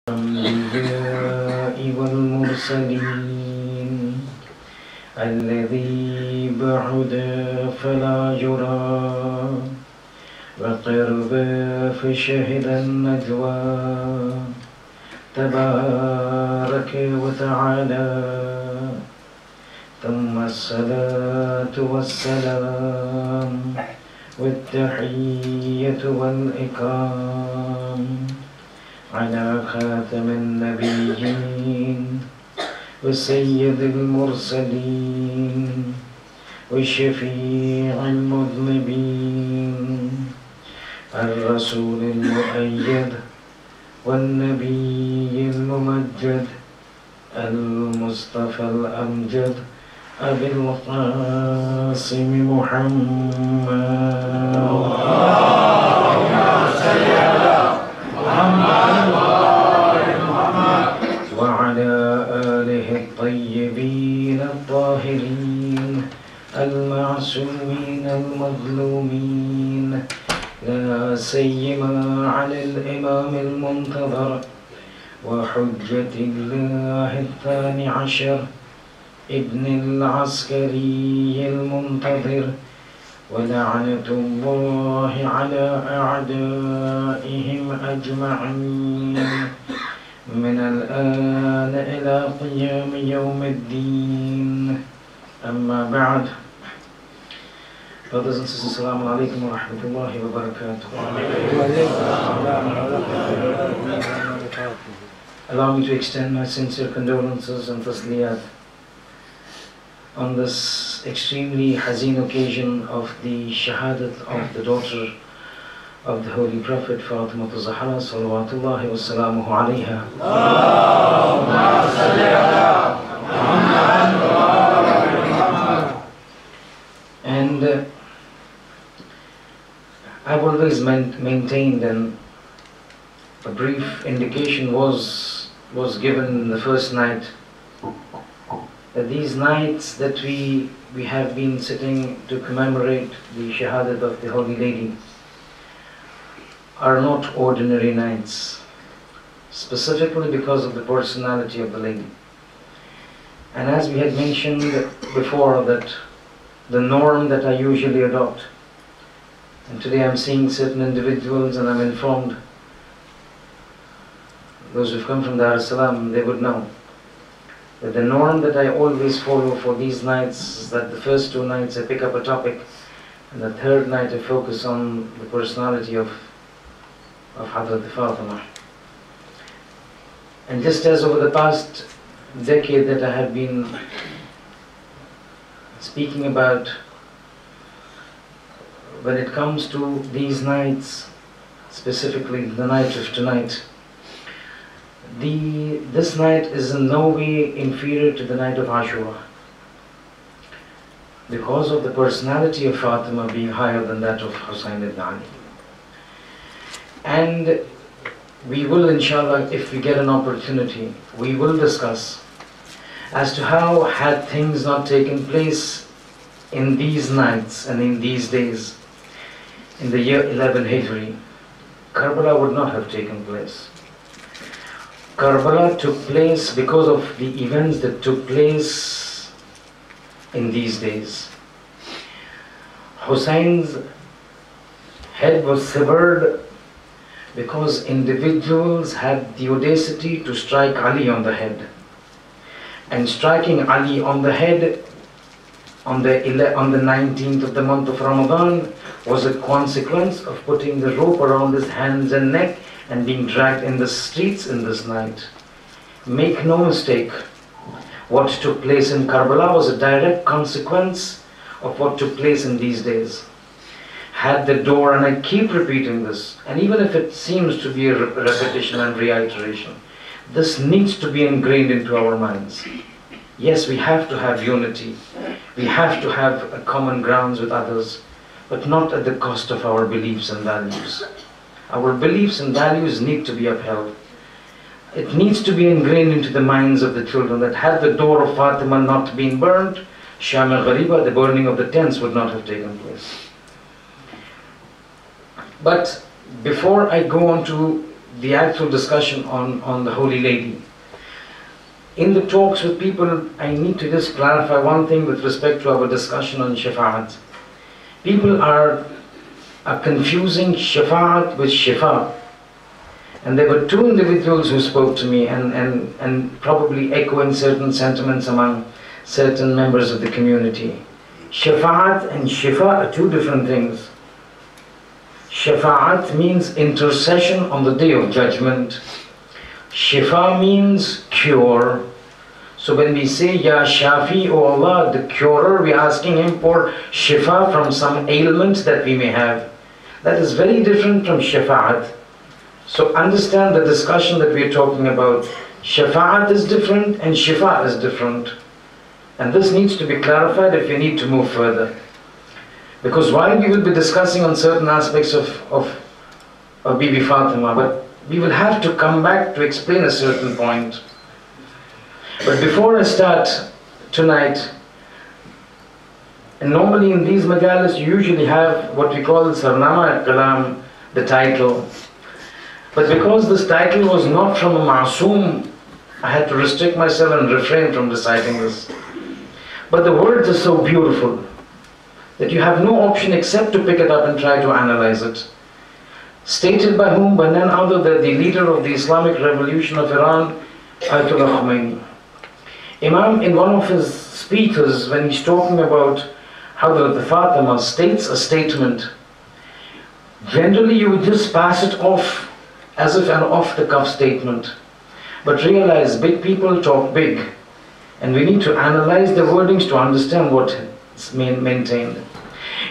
الأنبياء والمرسلين الذي بعد فلا يرى وقرب فشهد النجوى تبارك وتعالى ثم الصلاة والسلام والتحية والإكرام على خاتم النبيين وسيد المرسلين والشفيع المذنبين الرسول المؤيد والنبي الممجد المصطفى الأمجد أبي القاسم محمد وعلى آله الطيبين الطاهرين المعصومين المظلومين لا سيما على الإمام المنتظر وحجة الله الثاني عشر ابن العسكري المنتظر ولعنة الله على أعدائهم أجمعين من الآن إلى قيام يوم الدين. أما بعد. Brothers and sisters, Assalamu alaikum wa rahmatullahi wa barakatuh. Allow me to extend my sincere condolences and tasliyat on this extremely hazeen occasion of the shahadat of the daughter of the Holy Prophet Fatima Zahra salawatullahi wa salamuhu alayha. And I've always maintained, and a brief indication was given in the first night, that these nights that we have been sitting to commemorate the shahadat of the Holy Lady are not ordinary nights, specifically because of the personality of the lady. And as we had mentioned before, that the norm that I usually adopt, and today I'm seeing certain individuals and I'm informed, those who've come from Dar es Salaam, they would know that the norm that I always follow for these nights is that the first two nights I pick up a topic, and the third night I focus on the personality of Hazrat Fatima. And just as over the past decade that I have been speaking about, when it comes to these nights, specifically the night of tonight, this night is in no way inferior to the night of Ashura, because of the personality of Fatima being higher than that of Hussani ibn Ali. And we will, inshallah, if we get an opportunity, we will discuss as to how, had things not taken place in these nights and in these days, in the year 11 Hijri, Karbala would not have taken place. Karbala took place because of the events that took place in these days. Hussein's head was severed because individuals had the audacity to strike Ali on the head. And striking Ali on the head on the 19th of the month of Ramadan was a consequence of putting the rope around his hands and neck and being dragged in the streets in this night. Make no mistake, what took place in Karbala was a direct consequence of what took place in these days. Had the door, and I keep repeating this, and even if it seems to be a repetition and reiteration, this needs to be ingrained into our minds. Yes, we have to have unity, we have to have a common grounds with others, but not at the cost of our beliefs and values. Our beliefs and values need to be upheld. It needs to be ingrained into the minds of the children that had the door of Fatima not been burnt, Sham al-Ghariba, the burning of the tents, would not have taken place. But before I go on to the actual discussion on the Holy Lady. In the talks with people, I need to just clarify one thing with respect to our discussion on Shafa'at. People are confusing Shafa'at with Shifa. And there were two individuals who spoke to me and probably echoing certain sentiments among certain members of the community. Shafa'at and Shifa are two different things. Shafa'at means intercession on the day of judgment. Shifa means cure. So when we say, Ya Shafi, O Allah, the curer, we are asking Him for Shifa from some ailment that we may have. That is very different from Shafa'at. So understand the discussion that we are talking about. Shafa'at is different and Shifa is different. And this needs to be clarified if we need to move further. Because while we will be discussing on certain aspects of Bibi Fatima, but we will have to come back to explain a certain point. But before I start tonight, and normally in these majalis you usually have what we call Sarnama al-Kalam, the title. But because this title was not from a Ma'soom, I had to restrict myself and refrain from reciting this. But the words are so beautiful that you have no option except to pick it up and try to analyze it. Stated by whom? By none other than the leader of the Islamic Revolution of Iran, Ayatollah Khomeini. Imam, in one of his speeches, when he's talking about how the Fatima states a statement, generally you would just pass it off as if an off-the-cuff statement. But realize, big people talk big. And we need to analyze the wordings to understand what is maintained.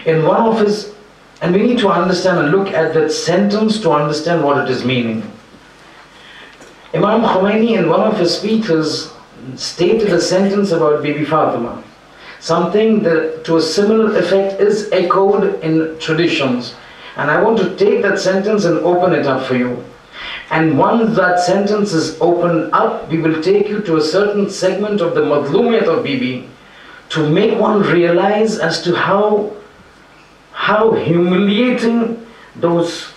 In one of his, and we need to understand and look at that sentence to understand what it is meaning. Imam Khomeini, in one of his speeches, stated a sentence about Bibi Fatima. Something that to a similar effect is echoed in traditions. And I want to take that sentence and open it up for you. And once that sentence is opened up, we will take you to a certain segment of the Madhlumiyat of Bibi to make one realize as to how humiliating those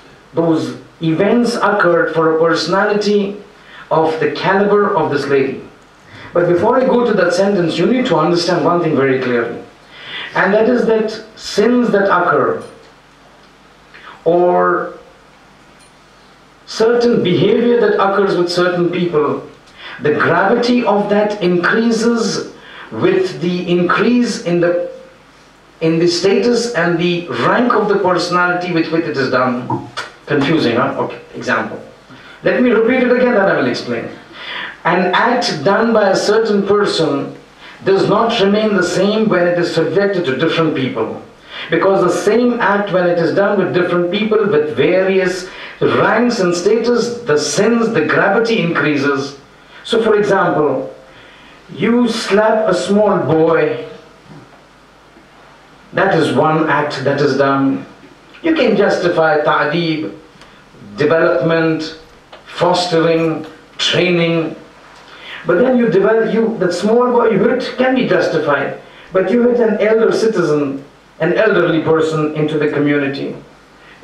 events occurred for a personality of the caliber of this lady. But before I go to that sentence, you need to understand one thing very clearly. And that is that sins that occur, or certain behavior that occurs with certain people, the gravity of that increases with the increase in the status and the rank of the personality with which it is done. Confusing, huh? Okay, example. Let me repeat it again, then I will explain. An act done by a certain person does not remain the same when it is subjected to different people. Because the same act, when it is done with different people with various ranks and status, the sins, the gravity increases. So for example, you slap a small boy, that is one act that is done. You can justify ta'deeb, development, fostering, training. But then you develop, that small boy you hit can be justified. But you hit an elder citizen, an elderly person into the community.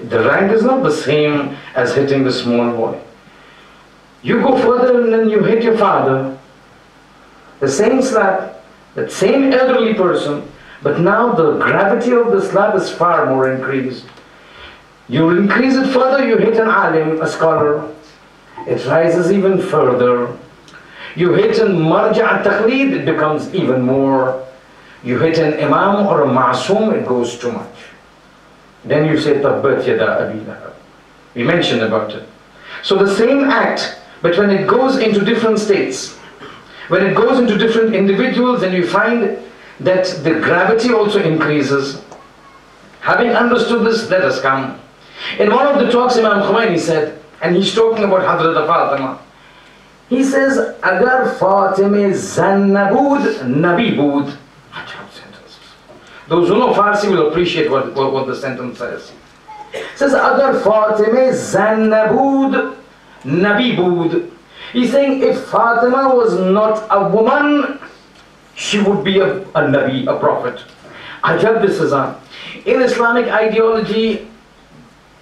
The rank is not the same as hitting the small boy. You go further and then you hit your father. The same slap, that same elderly person, but now the gravity of the slap is far more increased. You increase it further, you hit an alim, a scholar. It rises even further. You hit an marja' taqleed, it becomes even more. You hit an imam or a ma'soom, it goes too much. Then you say, Tabbat yada Abi Lahab. We mentioned about it. So the same act, but when it goes into different states, when it goes into different individuals, then you find that the gravity also increases. Having understood this, let us come. In one of the talks, Imam Khomeini said, and he's talking about Hazrat Fatima, he says, Agar Fatime Zannabud Nabibud. Those who know Farsi will appreciate what the sentence says. It says, Agar Fatime Zannabud Nabibud. He's saying, if Fatima was not a woman, she would be a Nabi, a prophet. Ajab this is on. In Islamic ideology,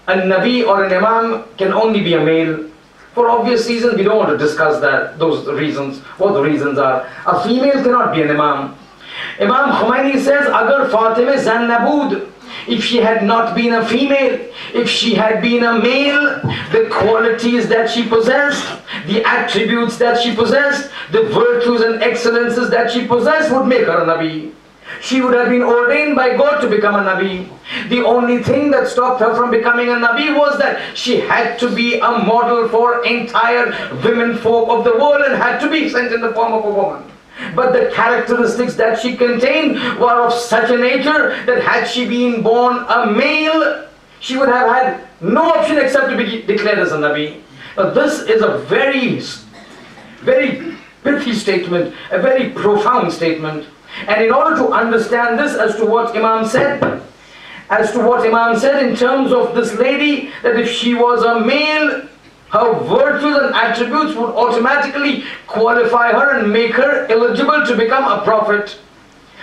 a Nabi or an Imam can only be a male. For obvious reasons, we don't want to discuss those reasons, what the reasons are. A female cannot be an imam. Imam Khomeini says, Agar Fatima Zannabud, if she had not been a female, if she had been a male, the qualities that she possessed, the attributes that she possessed, the virtues and excellences that she possessed would make her a Nabi. She would have been ordained by God to become a Nabi. The only thing that stopped her from becoming a Nabi was that she had to be a model for entire women folk of the world and had to be sent in the form of a woman. But the characteristics that she contained were of such a nature that had she been born a male, she would have had no option except to be declared as a Nabi. Now this is a very, very pithy statement, a very profound statement. And in order to understand this as to what Imam said, in terms of this lady, that if she was a male, her virtues and attributes would automatically qualify her and make her eligible to become a prophet.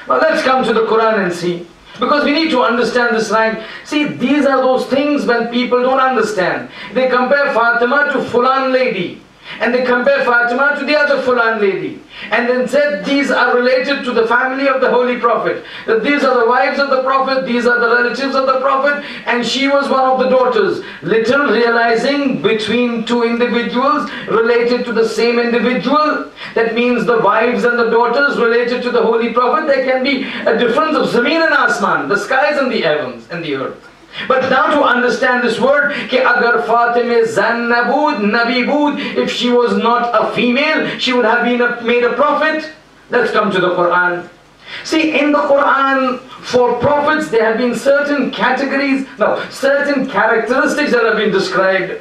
Now let's come to the Quran and see. Because we need to understand this rank. See, these are those things when people don't understand. They compare Fatima to Fulan lady. And they compare Fatima to the other Fulan lady. And then said these are related to the family of the Holy Prophet. That these are the wives of the Prophet, these are the relatives of the Prophet, and she was one of the daughters. Little realizing between two individuals related to the same individual, that means the wives and the daughters related to the Holy Prophet, there can be a difference of Zameen and Asman, the skies and the heavens and the earth. But now to understand this word, कि अगर Fatima Zannabud, Nabibud, if she was not a female, she would have been made a prophet. Let's come to the Quran. See, in the Quran, for prophets, there have been certain categories, certain characteristics that have been described.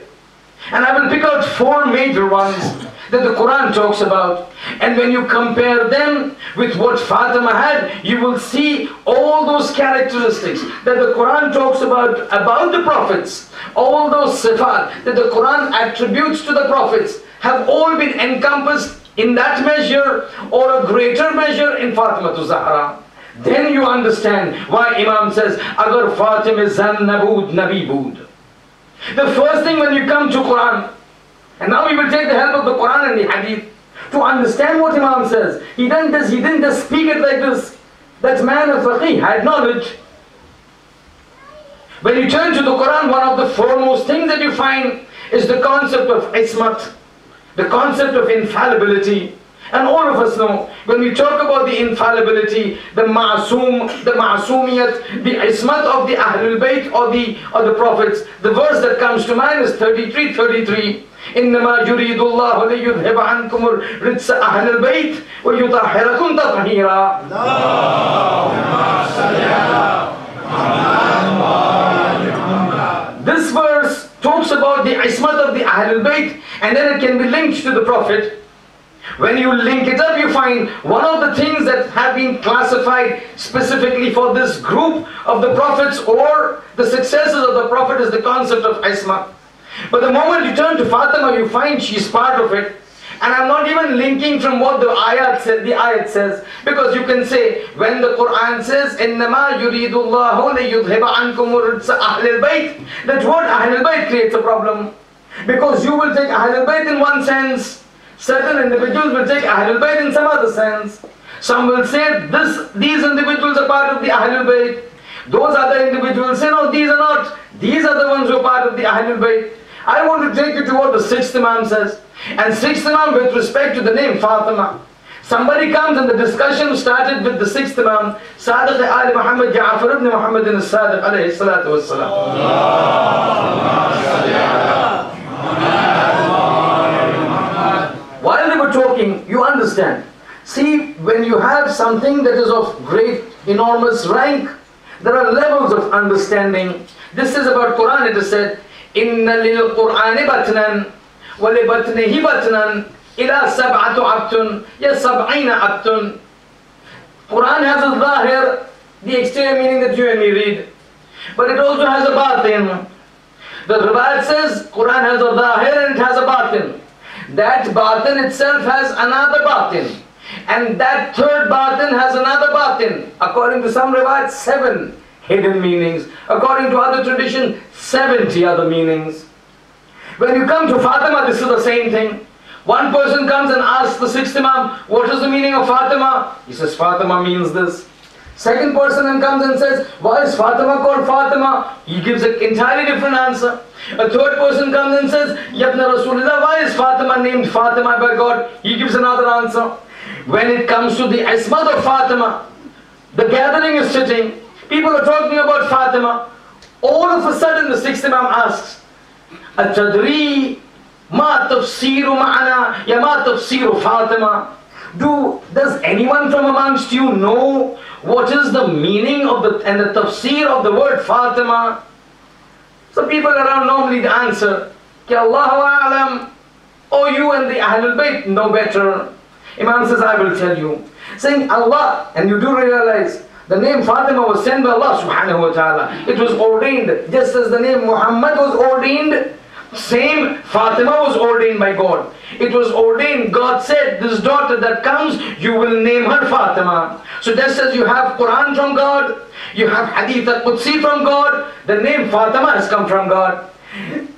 And I will pick out 4 major ones that the Quran talks about. And when you compare them with what Fatima had, you will see all those characteristics that the Quran talks about the prophets. All those sifat that the Quran attributes to the prophets have all been encompassed in that measure or a greater measure in Fatima to Zahra. Then you understand why Imam says, Agar Fatima Zannabud Nabibud. The first thing when you come to Quran, and now we will take the help of the Quran and the Hadith to understand what Imam says. He didn't just speak it like this. That man of faqih had knowledge. When you turn to the Quran, one of the foremost things that you find is the concept of ismat, the concept of infallibility. And all of us know, when we talk about the infallibility, the ma'asumiyat, the ismat of the Ahlulbayt or the prophets, the verse that comes to mind is 33:33. إنما يريد الله ليذهب عنكم الرجس أهل البيت ويطهركم تطهيرا. This verse talks about the ismat of the Ahlul Bayt, and then it can be linked to the Prophet. When you link it up, you find one of the things that have been classified specifically for this group of the prophets or the successors of the Prophet is the concept of isma. But the moment you turn to Fatima, you find she's part of it. And I'm not even linking from what the ayat says, because you can say, when the Quran says, إِنَّمَا يُرِيدُ اللَّهُ لِيُذْهِبَ عَنْكُمُ الرِّجْسَ أَهْلِ الْبَيْتِ. That word Ahlul Bayt creates a problem. Because you will take Ahlul Bayt in one sense, certain individuals will take Ahlul Bayt in some other sense. Some will say, these individuals are part of the Ahlul Bayt. Those other individuals say, no, these are not. These are the ones who are part of the Ahlul Bayt. I want to take you to what the 6th Imam says. And 6th Imam with respect to the name Fatima. Somebody comes and the discussion started with the 6th Imam, Sadiq Ali Muhammad Ja'far ibn Muhammad al-Sadiq alayhi salatu wassalam. While they were talking, you understand. See, when you have something that is of great, enormous rank, there are levels of understanding. This is about Quran. It is said, Inna lil Qur'ani batnan, wa li batnihi batnan, ila sab'atu abtun, ya sab'ina abtun. Quran has a zahir, the exterior meaning that you and me read. But it also has a batin. The riwayat says, Quran has a zahir and it has a batin. That batin itself has another batin. And that third batin has another batin. According to some riwayat, 7 hidden meanings. According to other tradition, 70 other meanings. When you come to Fatima, this is the same thing. One person comes and asks the sixth Imam, what is the meaning of Fatima? He says, Fatima means this. Second person then comes and says, why is Fatima called Fatima? He gives an entirely different answer. A third person comes and says, Yabna Rasulullah, why is Fatima named Fatima by God? He gives another answer. When it comes to the Ismat of Fatima, the gathering is sitting, people are talking about Fatima. All of a sudden the sixth Imam asks, Atadri ma tafsiru ma'ana ya ma tafsiru Fatima? Does anyone from amongst you know what is the meaning of the tafsir of the word Fatima? So people around normally answer, Ki Allahu A'lam, or you and the Ahlulbayt know better. Imam says, I will tell you. Saying Allah, and you do realize, the name Fatima was sent by Allah subhanahu wa ta'ala. It was ordained, just as the name Muhammad was ordained, same Fatima was ordained by God. It was ordained, God said, this daughter that comes, you will name her Fatima. So just as you have Quran from God, you have Hadith al-Qudsi from God, the name Fatima has come from God.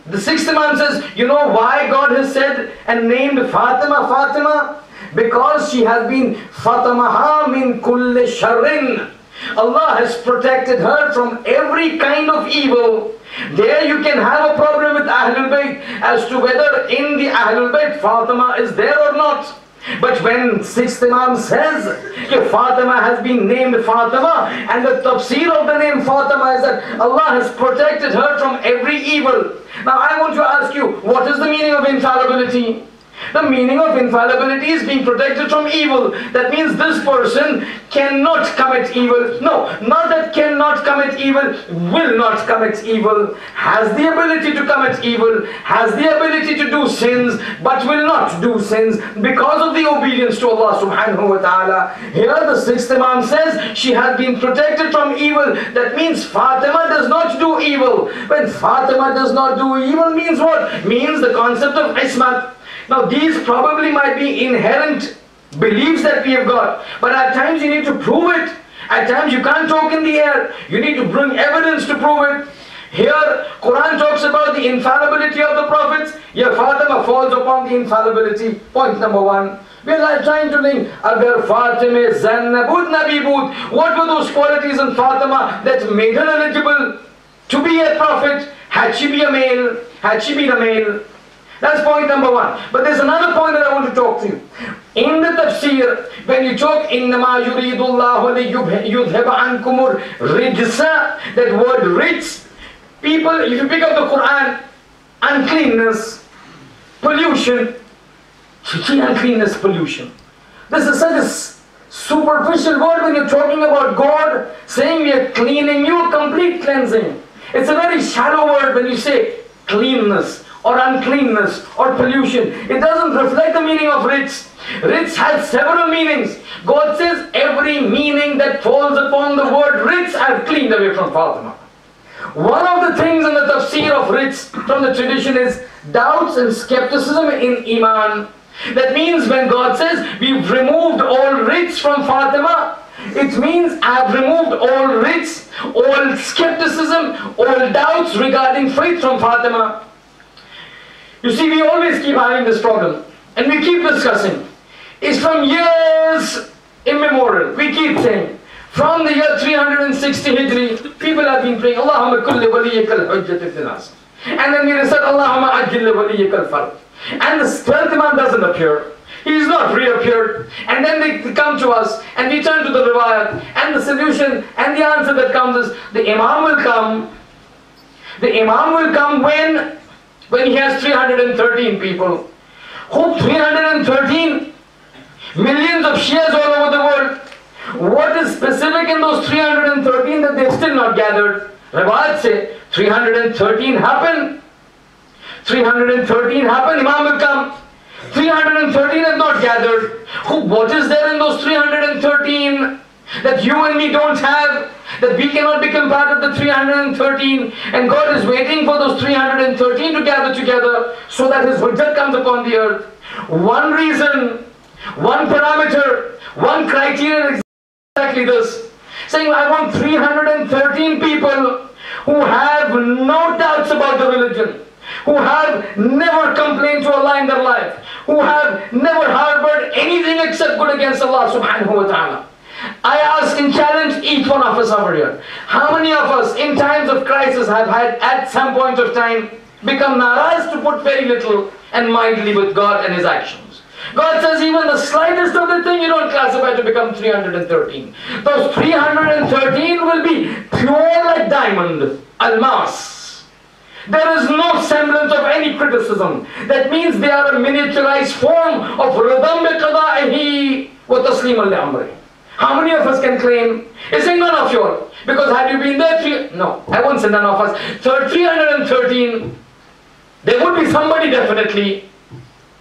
The sixth Imam says, you know why God has said and named Fatima Fatima? Because she has been Fatamaha min kulli sharrin. Allah has protected her from every kind of evil. There you can have a problem with Ahlul Bayt as to whether in the Ahlul Bayt Fatima is there or not. But when sixth Imam says that Fatima has been named Fatima, and the tafsir of the name Fatima is that Allah has protected her from every evil. Now I want to ask you, what is the meaning of infallibility? The meaning of infallibility is being protected from evil. That means this person cannot commit evil. No, not that cannot commit evil, will not commit evil. Has the ability to commit evil, has the ability to do sins, but will not do sins because of the obedience to Allah subhanahu wa ta'ala. Here the sixth Imam says she has been protected from evil. That means Fatima does not do evil. When Fatima does not do evil means what? Means the concept of Ismat. Now these probably might be inherent beliefs that we have got, but at times you need to prove it. At times you can't talk in the air. You need to bring evidence to prove it. Here Quran talks about the infallibility of the prophets. Here Fatima falls upon the infallibility. Point number one. We are trying to link Agar Fatima Zannabud Nabibud. What were those qualities in Fatima that made her eligible to be a prophet? Had she been a male? Had she been a male? That's point number one. But there's another point that I want to talk to you. In the tafsir, when you talk إِنَّمَا يُرِيدُ اللَّهُ لِيُذْهِبَ عَنْكُمُ الرِّجْسَ, that word rijs, people, if you pick up the Quran, uncleanness, pollution, uncleanness, pollution. This is such a superficial word when you're talking about God, saying we are cleaning you, complete cleansing. It's a very shallow word when you say cleanness, or uncleanness, or pollution. It doesn't reflect the meaning of rijs. Rijs has several meanings. God says every meaning that falls upon the word rijs I have cleaned away from Fatima. One of the things in the tafsir of rijs from the tradition is doubts and skepticism in Iman. That means when God says we've removed all rijs from Fatima, it means I have removed all rijs, all skepticism, all doubts regarding faith from Fatima. You see, we always keep having this problem, and we keep discussing. It's from years immemorial. We keep saying, from the year 360 Hijri, people have been praying, Allahumma kulli waliyyikal hujjat ibn nas. And then we recite, Allahumma ajil waliyyikal fard. And the 12th Imam doesn't appear. He's not reappeared. And then they come to us, and we turn to the riwayat, and the solution, and the answer that comes is, the Imam will come. The Imam will come when he has 313 people. Who 313? Millions of Shias all over the world. What is specific in those 313 that they've still not gathered? Riwayat say 313 happen. 313 happen, Imam will come. 313 have not gathered. What is there in those 313 that you and me don't have? That we cannot become part of the 313, and God is waiting for those 313 to gather together so that His hujjat comes upon the earth. One reason, one parameter, one criteria is exactly this. Saying I want 313 people who have no doubts about the religion, who have never complained to Allah in their life, who have never harbored anything except good against Allah subhanahu wa ta'ala. I ask and challenge each one of us over here. How many of us in times of crisis have had at some point of time become naraz, to put very little, and mildly with God and His actions? God says even the slightest of the thing you don't classify to become 313. Those 313 will be pure like diamond, almas. There is no semblance of any criticism. That means they are a miniaturized form of ridam bi qada'ihi wa taslim li-amri. How many of us can claim? It's saying none of you all. Because had you been there, no, I won't say none of us. 313, there would be somebody definitely,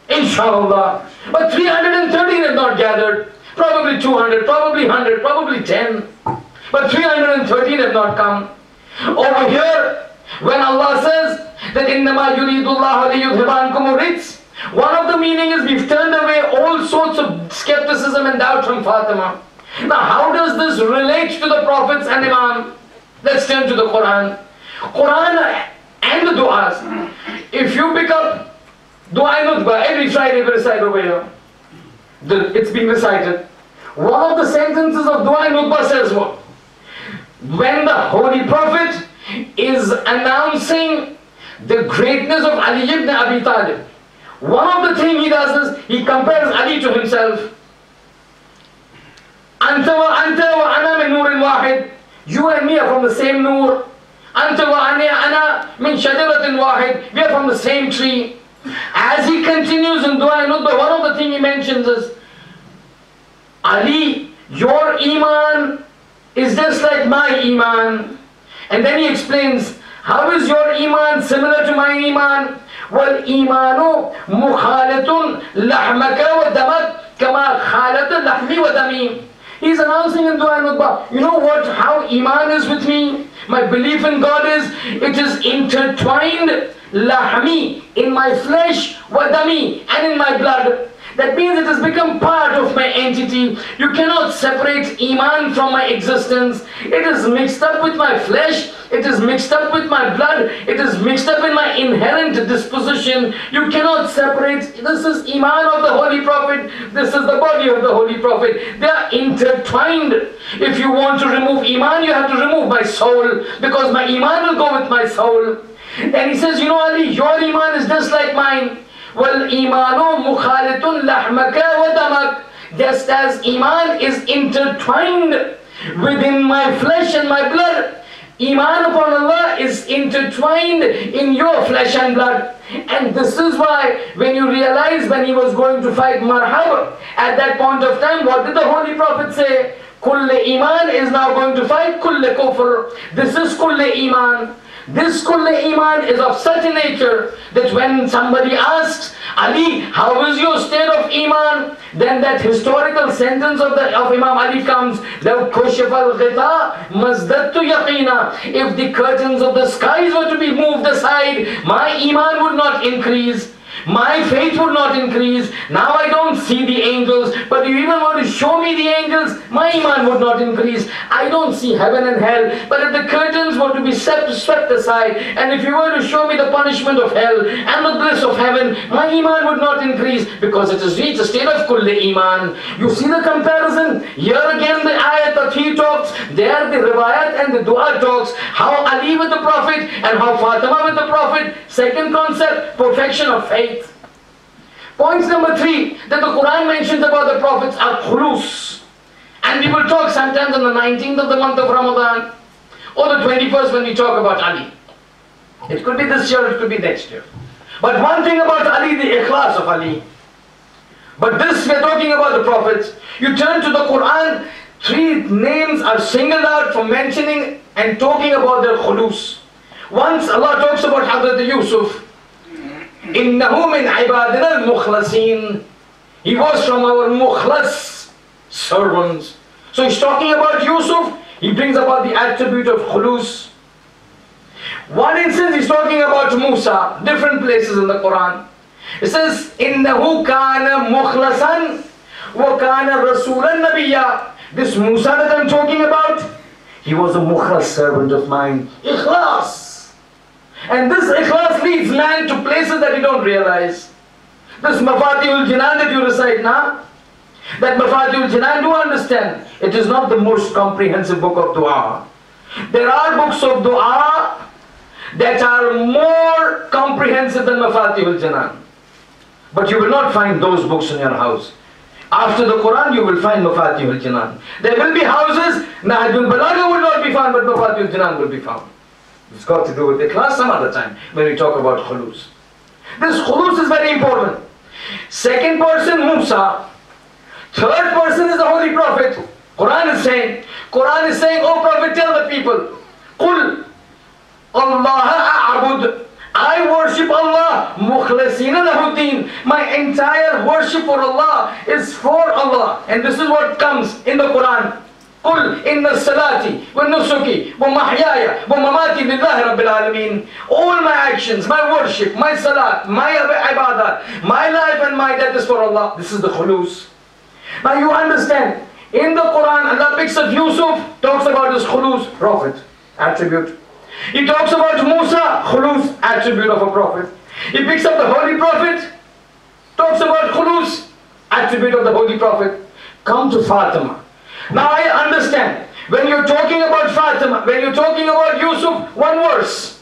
inshallah. But 313 have not gathered. Probably 200, probably 100, probably 10. But 313 have not come. Over here, when Allah says that إِنَّمَا يُرِيدُ اللَّهُ لِيُذْهِبَ عَنْكُمُ الرِّجْسَ, one of the meaning is we've turned away all sorts of skepticism and doubt from Fatima. Now how does this relate to the Prophets and Imam? Let's turn to the Quran. Quran and the du'as. If you pick up Dua Nutbah, every Friday we recite over here. It's being recited. One of the sentences of Dua Nutbah says what? When the Holy Prophet is announcing the greatness of Ali ibn Abi Talib, one of the things he does is he compares Ali to himself. Anta wa ana min nurin wahid. You and me are from the same nur. Anta wa ana min shajaratin wahid. We are from the same tree. As he continues in Dua Nutbah, one of the things he mentions is, Ali, your iman is just like my iman. And then he explains, how is your iman similar to my iman? Wal imanu mukhalitun lahmaka wa damak kama khalat lahmi wa dami. He's announcing in Dua Nutbah, you know what, how iman is with me? My belief in God is, it is intertwined, lahmi, in my flesh, wa dami, and in my blood. That means it has become part of my entity. You cannot separate iman from my existence. It is mixed up with my flesh. It is mixed up with my blood. It is mixed up in my inherent disposition. You cannot separate. This is iman of the Holy Prophet. This is the body of the Holy Prophet. They are intertwined. If you want to remove iman, you have to remove my soul, because my iman will go with my soul. And he says, you know Ali, your iman is just like mine. وَالْإِيمَانُ مُخَالِطٌ لَحْمَكَ وَدَمَكَ. Just as iman is intertwined within my flesh and my blood, iman upon Allah is intertwined in your flesh and blood. And this is why when you realize when he was going to fight Marhab, at that point of time, what did the Holy Prophet say? Kulle iman is now going to fight kulle kufr. This is kulle iman. This kulle iman is of such a nature that when somebody asks, Ali, how is your state of iman? Then that historical sentence of Imam Ali comes, لَوْ كُشِفَ الْغِطَاء مَزْدَدْتُ يَقِينًا. If the curtains of the skies were to be moved aside, my iman would not increase. My faith would not increase. Now I don't see the angels, but if you even want to show me the angels, my iman would not increase. I don't see heaven and hell, but if the curtains were to be swept aside, and if you were to show me the punishment of hell and the bliss of heaven, my iman would not increase, because it has reached a state of kulle iman. You see the comparison? Here again the ayat that he talks, there the riwayat and the dua talks, how Ali with the Prophet and how Fatima with the Prophet. Second concept, perfection of faith. Point number 3 that the Quran mentions about the Prophets are khulus. And we will talk sometimes on the 19th of the month of Ramadan or the 21st when we talk about Ali. It could be this year, it could be next year. But one thing about Ali, the ikhlas of Ali. But this, we are talking about the Prophets. You turn to the Quran, 3 names are singled out for mentioning and talking about their khulus. Once Allah talks about Hazrat Yusuf, إِنَّهُ مِنْ عِبَادِنَا الْمُخْلَصِينَ. He was from our mukhlas servants. So he's talking about Yusuf, he brings about the attribute of khulus. One instance he's talking about Musa, different places in the Quran. It says, إِنَّهُ كَانَ مُخْلَصًا وَكَانَ رَسُولًا نَبِيًّا. This Musa that I'm talking about, he was a mukhlas servant of mine. Ikhlas. And this ikhlas leads man to places that you don't realize. This Mafatihul Jinan that you recite now, that Mafatihul Jinan, do understand, it is not the most comprehensive book of dua. There are books of dua that are more comprehensive than Mafatihul Jinan. But you will not find those books in your house. After the Quran, you will find Mafatihul Jinan. There will be houses, Nahjul Balagha will not be found, but Mafatihul Jinan will be found. It's got to do with ikhlas some other time when we talk about khulus. This khulus is very important. Second person, Musa. Third person is the Holy Prophet. Quran is saying, oh Prophet, tell the people, Qul Allah a'bud. I worship Allah, mukhlasina lahu-din. My entire worship for Allah is for Allah. And this is what comes in the Quran. قُلْ إِنَّ الصَّلَاةِ وَالنُّسُكِ وَمَحْيَايَ وَمَمَاتِ لِلَّهِ رَبِّ الْعَالَمِينَ. All my actions, my worship, my salat, my ibadat, my life and my death is for Allah. This is the khulus. Now you understand, in the Quran, Allah picks up Yusuf, talks about his khulus, prophet, attribute. He talks about Musa, khulus, attribute of a prophet. He picks up the Holy Prophet, talks about khulus, attribute of the Holy Prophet. Come to Fatima. Now I understand, when you're talking about Fatima, when you're talking about Yusuf, one verse.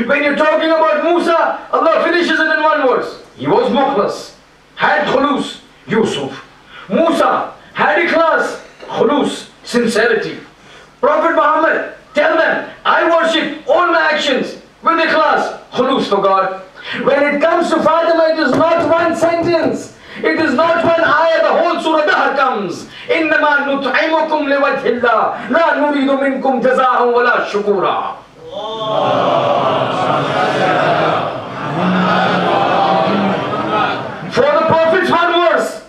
When you're talking about Musa, Allah finishes it in one verse. He was mukhlas, had khulus, Yusuf. Musa had ikhlas, khulus, sincerity. Prophet Muhammad, tell them, I worship all my actions with ikhlas, khulus for God. When it comes to Fatima, it is not one sentence. It is not one ayah, the whole surah Dahar comes. إِنَّمَا نُطْعِمُكُمْ لِوَجْهِ اللَّهِ لَا نُرِيدُ مِنْكُمْ جَزَاءً وَلَا شُكُورًا. For the Prophet's one verse.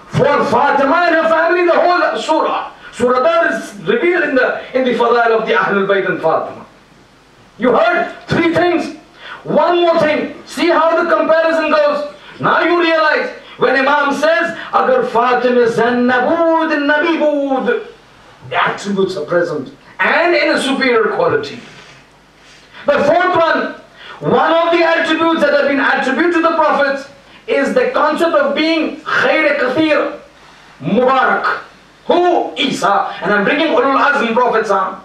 For Fatima and her family, the whole surah. Surah Dahar is revealed in the Fadail of the Ahlulbayt and Fatima. You heard three things. One more thing. See how the comparison goes. Now you realize, when Imam says, Agar Fatima Zannabud Nabibud, the attributes are present and in a superior quality. The fourth one of the attributes that have been attributed to the prophets is the concept of being Khair Kathir, Mubarak. Who? Isa. And I'm bringing Ulul Azm prophets on.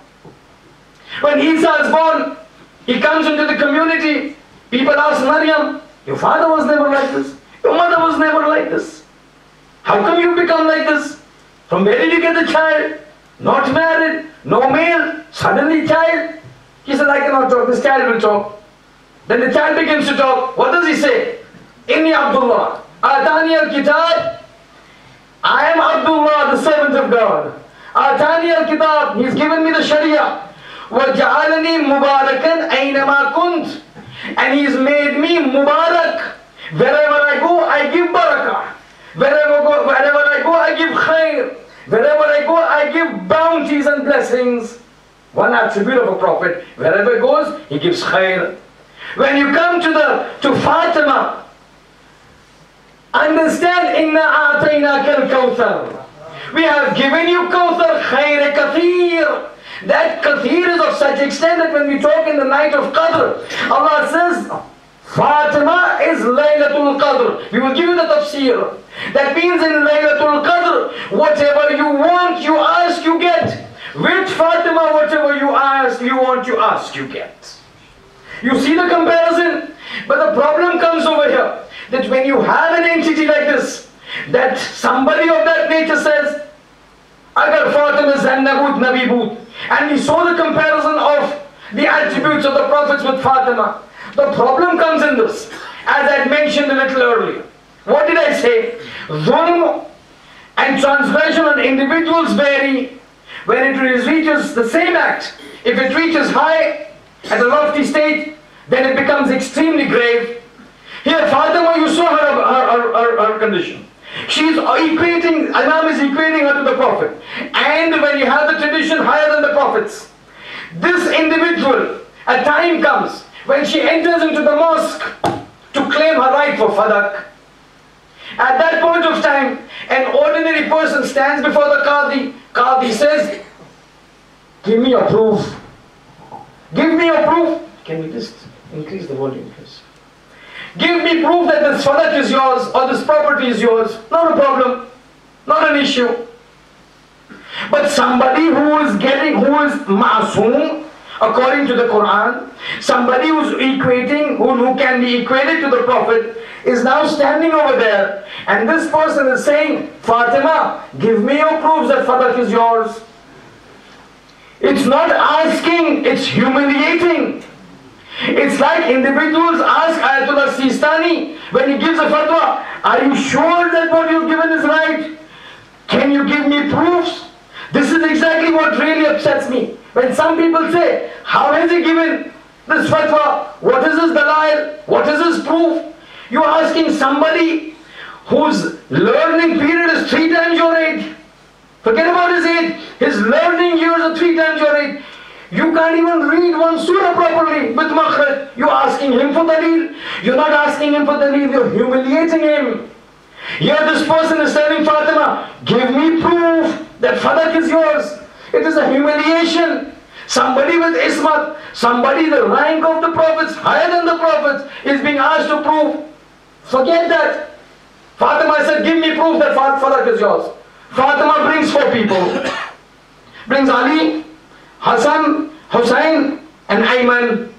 When Isa is born, he comes into the community. People ask Maryam, your father was never like this. Your mother was never like this. How come you become like this? From where did you get the child? Not married, no male, suddenly child. He said, I cannot talk, this child will talk. Then the child begins to talk. What does he say? Inni Abdullah, Atani al-Kitab. I am Abdullah, the servant of God. Atani al-Kitab, he's given me the Sharia. وَجَعَلَنِي مُبَارَكًا أَيْنَمَا كُنْتُ. And he's made me Mubarak. Wherever I go, I give barakah. Wherever I go, I give khair. Wherever I go, I give bounties and blessings. One attribute of a prophet. Wherever he goes, he gives khair. When you come to Fatima, understand, Inna a'tainaka al-kawthar. We have given you kawthar, khair kathir. That kathir is of such extent that when we talk in the night of Qadr, Allah says, Fatima is Laylatul Qadr. We will give you the tafsir. That means in Laylatul Qadr, whatever you want, you ask, you get. With Fatima, whatever you ask, you want, you ask, you get. You see the comparison? But the problem comes over here, that when you have an entity like this, that somebody of that nature says, Agar Fatima Zannabut Nabibut. And we saw the comparison of the attributes of the prophets with Fatima. The problem comes in this, as I had mentioned a little earlier. What did I say? Dhulm and transgression on individuals vary. When it reaches the same act, if it reaches high, at a lofty state, then it becomes extremely grave. Here Fatima, you saw her condition. She's equating, Imam is equating her to the Prophet. And when you have the tradition higher than the Prophets, this individual, a time comes when she enters into the mosque to claim her right for fadak. At that point of time, an ordinary person stands before the Qadi. Qadi says, give me a proof. Give me a proof. Can we just increase the volume, please? Give me proof that this sadaq is yours or this property is yours. Not a problem. Not an issue. But somebody who is ma'soom, according to the Quran, somebody who's equating, who can be equated to the Prophet, is now standing over there. And this person is saying, Fatima, give me your proofs that sadaq is yours. It's not asking, it's humiliating. It's like individuals ask Ayatollah Sistani when he gives a fatwa, are you sure that what you've given is right? Can you give me proofs? This is exactly what really upsets me. When some people say, how has he given this fatwa? What is his dalail? What is his proof? You're asking somebody whose learning period is 3 times your age. Forget about his age. His learning years are 3 times your age. You can't even read one surah properly with makhraj. You're asking him for dalil. You're not asking him for dalil. You're humiliating him. Here this person is telling Fatima, give me proof that sadaq is yours. It is a humiliation. Somebody with ismat, somebody the rank of the prophets, higher than the prophets, is being asked to prove. Forget that. Fatima said, give me proof that sadaq is yours. Fatima brings 4 people. Brings Ali, Hassan, Hussain, and Ayyame.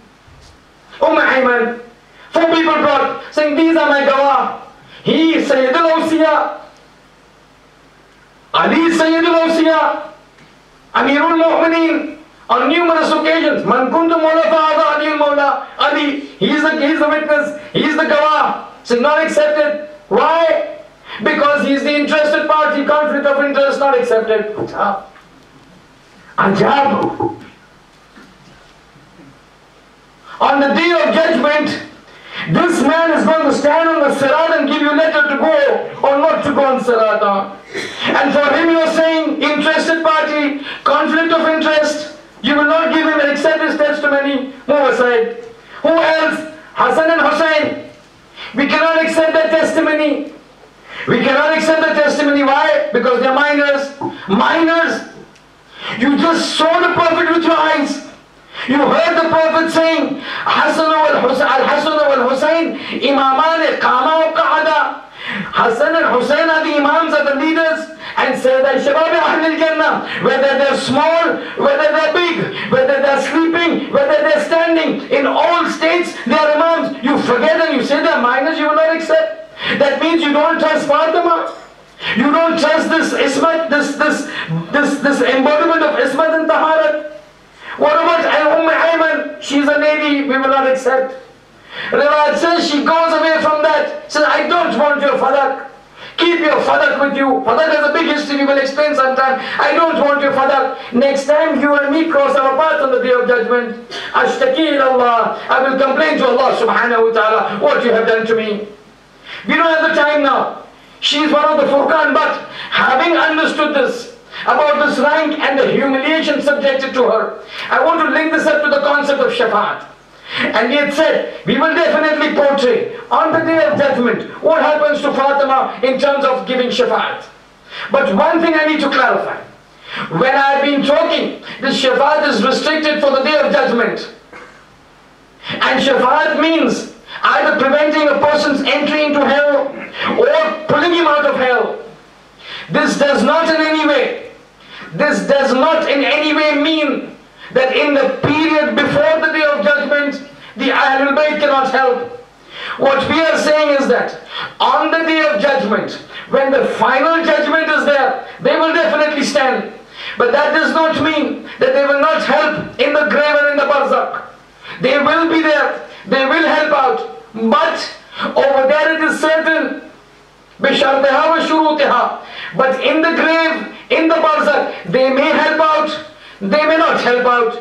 Ayyame. 4 people brought, saying, these are my gawah. He is Sayyidul Awsiya. Ali is Sayyidul Awsiya. Amirul Mu'mineen. On numerous occasions, Man kuntu mawla fa'adha Aliul Mawla. Ali, he is the witness, he is the gawah. So not accepted. Why? Because he is the interested party, conflict of interest, not accepted. Ajab. On the day of judgment, this man is going to stand on the Sirat and give you letter to go or not to go on Sirat. And for him you are saying, interested party, conflict of interest, you will not give him and accept his testimony. Move aside. Who else? Hassan and Hussain. We cannot accept that testimony. We cannot accept the testimony. Why? Because they are minors. Minors. You just saw the Prophet with your eyes. You heard the Prophet saying, Hassan wal Hussain, Imaman qama wa qa'ada. Hassan and Hussain are the imams, are the leaders, and say that Shabab Ahlul Jannah, whether they're small, whether they're big, whether they're sleeping, whether they're standing, in all states they are imams. You forget and you say they're minors, you will not accept. That means you don't trust Fatima. You don't trust this ismat, this embodiment of ismat and taharat. What about Ayyame? She's a lady, we will not accept. Riwayat says she goes away from that. Says, I don't want your sadaq. Keep your sadaq with you. Sadaq has a big history, we will explain sometime. I don't want your sadaq. Next time you and me cross our path on the day of judgment, Ashtaki ilallah, I will complain to Allah subhanahu wa ta'ala what you have done to me. We don't have the time now. She is one of the Furqan, but having understood this, about this rank and the humiliation subjected to her, I want to link this up to the concept of Shafa'at. And we had said, we will definitely portray on the day of judgment what happens to Fatima in terms of giving Shafa'at. But one thing I need to clarify. When I have been talking, this Shafa'at is restricted for the day of judgment. And Shafa'at means either preventing a person's entry into hell or pulling him out of hell. This does not in any way mean that in the period before the day of judgment, the Ahlulbayt cannot help. What we are saying is that on the day of judgment, when the final judgment is there, they will definitely stand. But that does not mean that they will not help in the grave and in the barzakh. They will be there, they will help out. But over there it is certain, بِشَرْطِهَا وَشُرُوطِهَا. But in the grave, in the barzakh, they may help out, they may not help out.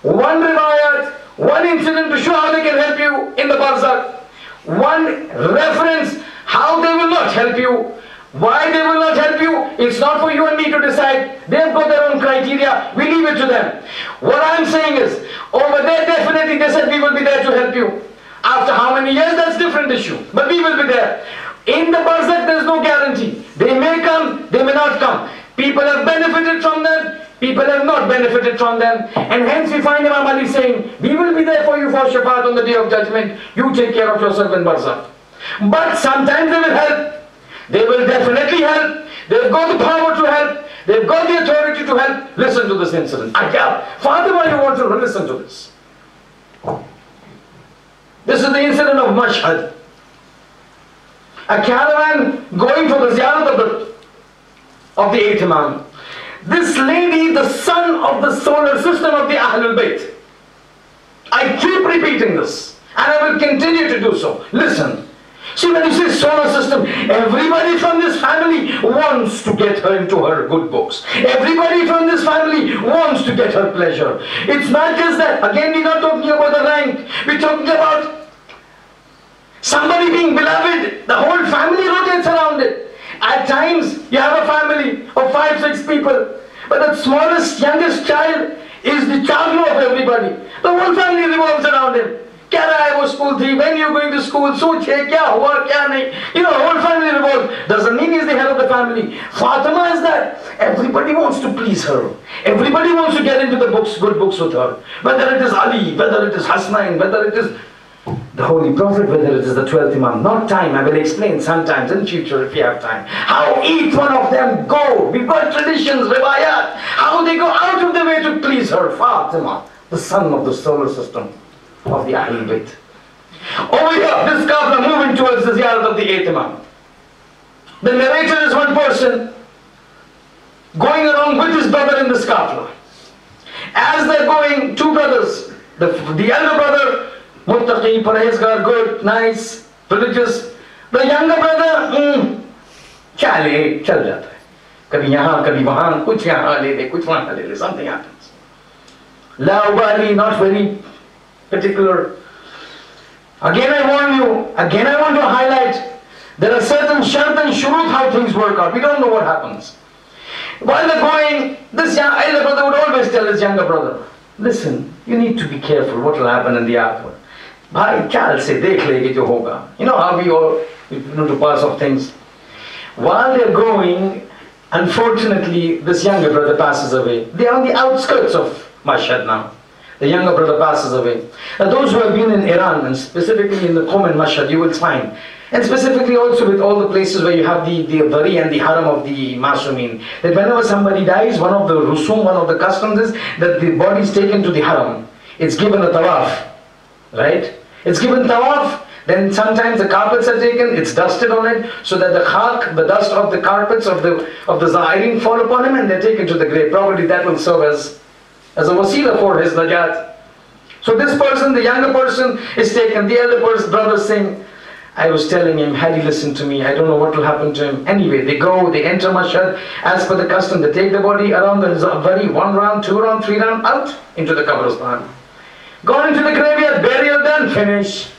One riwayat, one incident to show how they can help you in the barzakh. One reference, how they will not help you. Why they will not help you, it's not for you and me to decide. They've got their own criteria, we leave it to them. What I'm saying is, over there definitely they said we will be there to help you. After how many years, that's a different issue. But we will be there. In the barzakh there is no guarantee. They may come, they may not come. People have benefited from them, people have not benefited from them. And hence we find Imam Ali saying, we will be there for you for Shafa'at on the day of judgment. You take care of yourself in Barzakh. But sometimes they will help. They will definitely help. They've got the power to help. They've got the authority to help. Listen to this incident. Fatima, you want to listen to this. This is the incident of Mashhad. A caravan going for the ziyarat of the 8th Imam. This lady, the son of the solar system of the Ahlulbayt. I keep repeating this, and I will continue to do so. Listen. See, when you say solar system, everybody from this family wants to get her into her good books. Everybody from this family wants to get her pleasure. It's not just that. Again, we're not talking about the rank. We're talking about somebody being beloved. The whole family rotates around it. At times, you have a family of 5, 6 people. But the smallest, youngest child is the chaglo of everybody. The whole family revolves around him. Kya raha hai wo school thi? When you going to school? Soch hai, kya hua, kya nahi? You know, the whole family revolves. Doesn't mean he's the head of the family. Fatima is that. Everybody wants to please her. Everybody wants to get into the books, good books with her. Whether it is Ali, whether it is Hussani, whether it is the Holy Prophet, whether it is the 12th Imam. Not time, I will explain sometimes in future if we have time. How each one of them go. We've got traditions, riwayat. How they go out of the way to please her. Fatima, the son of the solar system of the Ahlulbayt. Over here, this Qafla moving towards the ziyarat of the 8th Imam. The narrator is one person going along with his brother in this Qafla. As they're going, 2 brothers, the elder brother, muttaqi, parhezgar, good, nice, religious. The younger brother, chal jata hai. Kabhi yahan, kabhi wahan, kuch yahan le le, kuch wahan le le, something happens. La ubali, not very particular. Again I warn you, again I want to highlight, there are certain shart and shurut how things work out. We don't know what happens. While they're going, this elder brother would always tell his younger brother, listen, you need to be careful what will happen in the afterward. Bhai, chal se dekh lege jo hoga. You know how we all know to pass off things. While they're going, unfortunately, this younger brother passes away. They are on the outskirts of Mashhad now. The younger brother passes away. Now those who have been in Iran, and specifically in the Qom and Mashhad, you will find, and specifically also with all the places where you have the Bari and the Haram of the Masumin, that whenever somebody dies, one of the rusum, one of the customs is that the body is taken to the Haram. It's given a tawaf, right? It's given tawaf, then sometimes the carpets are taken, it's dusted on it, so that the khak, the dust of the carpets of the zahirin fall upon him, and they're taken to the grave. Probably that will serve as a wasila for his najat. So this person, the younger person, is taken. The elder brother saying, I was telling him, had he listened to me, I don't know what will happen to him. Anyway, they go, they enter Mashhad. As per the custom, they take the body around the Bari, 1 round, 2 round, 3 round, out into the Qabristan. Gone into the graveyard, burial done, finish.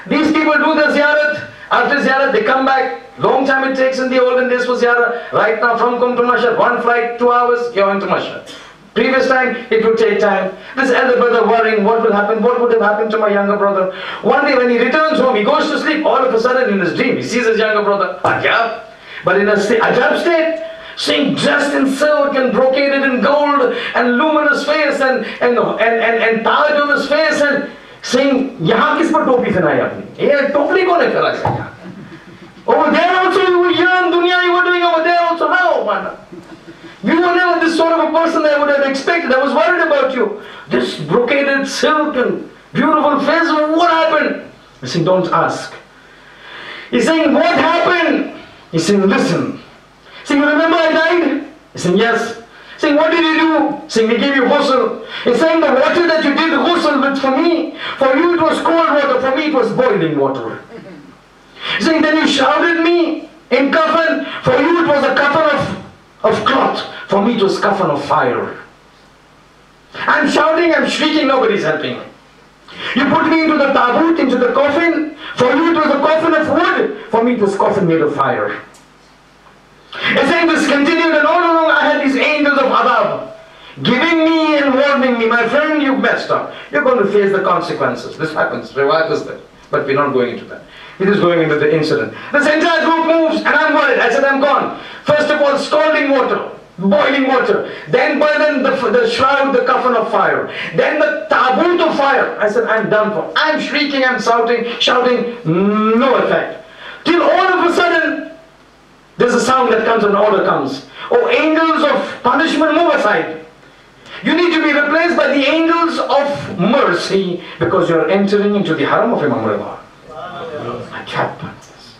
These people do the ziyarat. After ziyarat, they come back. Long time it takes in the olden days for ziyarat. Right now, from Qom to Mashhad, 1 flight, 2 hours, you're into Mashhad. Previous time, it would take time. This elder brother worrying, what will happen? What would have happened to my younger brother? One day when he returns home, he goes to sleep. All of a sudden in his dream, he sees his younger brother. Ajab. But in a ajab state, saying dressed in silk and brocaded in gold and luminous face and taj on his face and saying, Yahan kis par topi pehnayi aapne? Ye topli kaun hai phira hai? Over there also you were here in dunya, you were doing over there also. How, man? You were never this sort of a person that I would have expected. I was worried about you. This brocaded silk and beautiful face, what happened? He's saying, don't ask. He's saying, what happened? He's saying, listen. He's saying, you remember I died? He's saying, yes. He's saying, what did you do? He's saying, we gave you ghusl. He's saying, the water that you did ghusl with for you it was cold water, for me it was boiling water. He's saying, then you shrouded me in kafan, for you it was a kafan of cloth, for me it was kafan of fire. I'm shouting, I'm shrieking, nobody's helping me. You put me into the tabut, into the coffin, for you it was a coffin of wood, for me it was coffin made of fire. It's saying this continued, and all along I had these angels of adab giving me and warning me, my friend, you messed up. You're going to face the consequences. This happens, riwayat is there, but we're not going into that. We're just going into the incident. This entire group moves, and I'm worried. I said, I'm gone. First of all, scalding water. boiling water. Then burden the shroud, the coffin of fire. Then the taboot of fire. I said, I'm done for. I'm shrieking, I'm shouting, no effect. Till all of a sudden, there's a sound that comes and order comes. Oh, angels of punishment, move aside. You need to be replaced by the angels of mercy because you're entering into the haram of Imam Rida. I can't find this.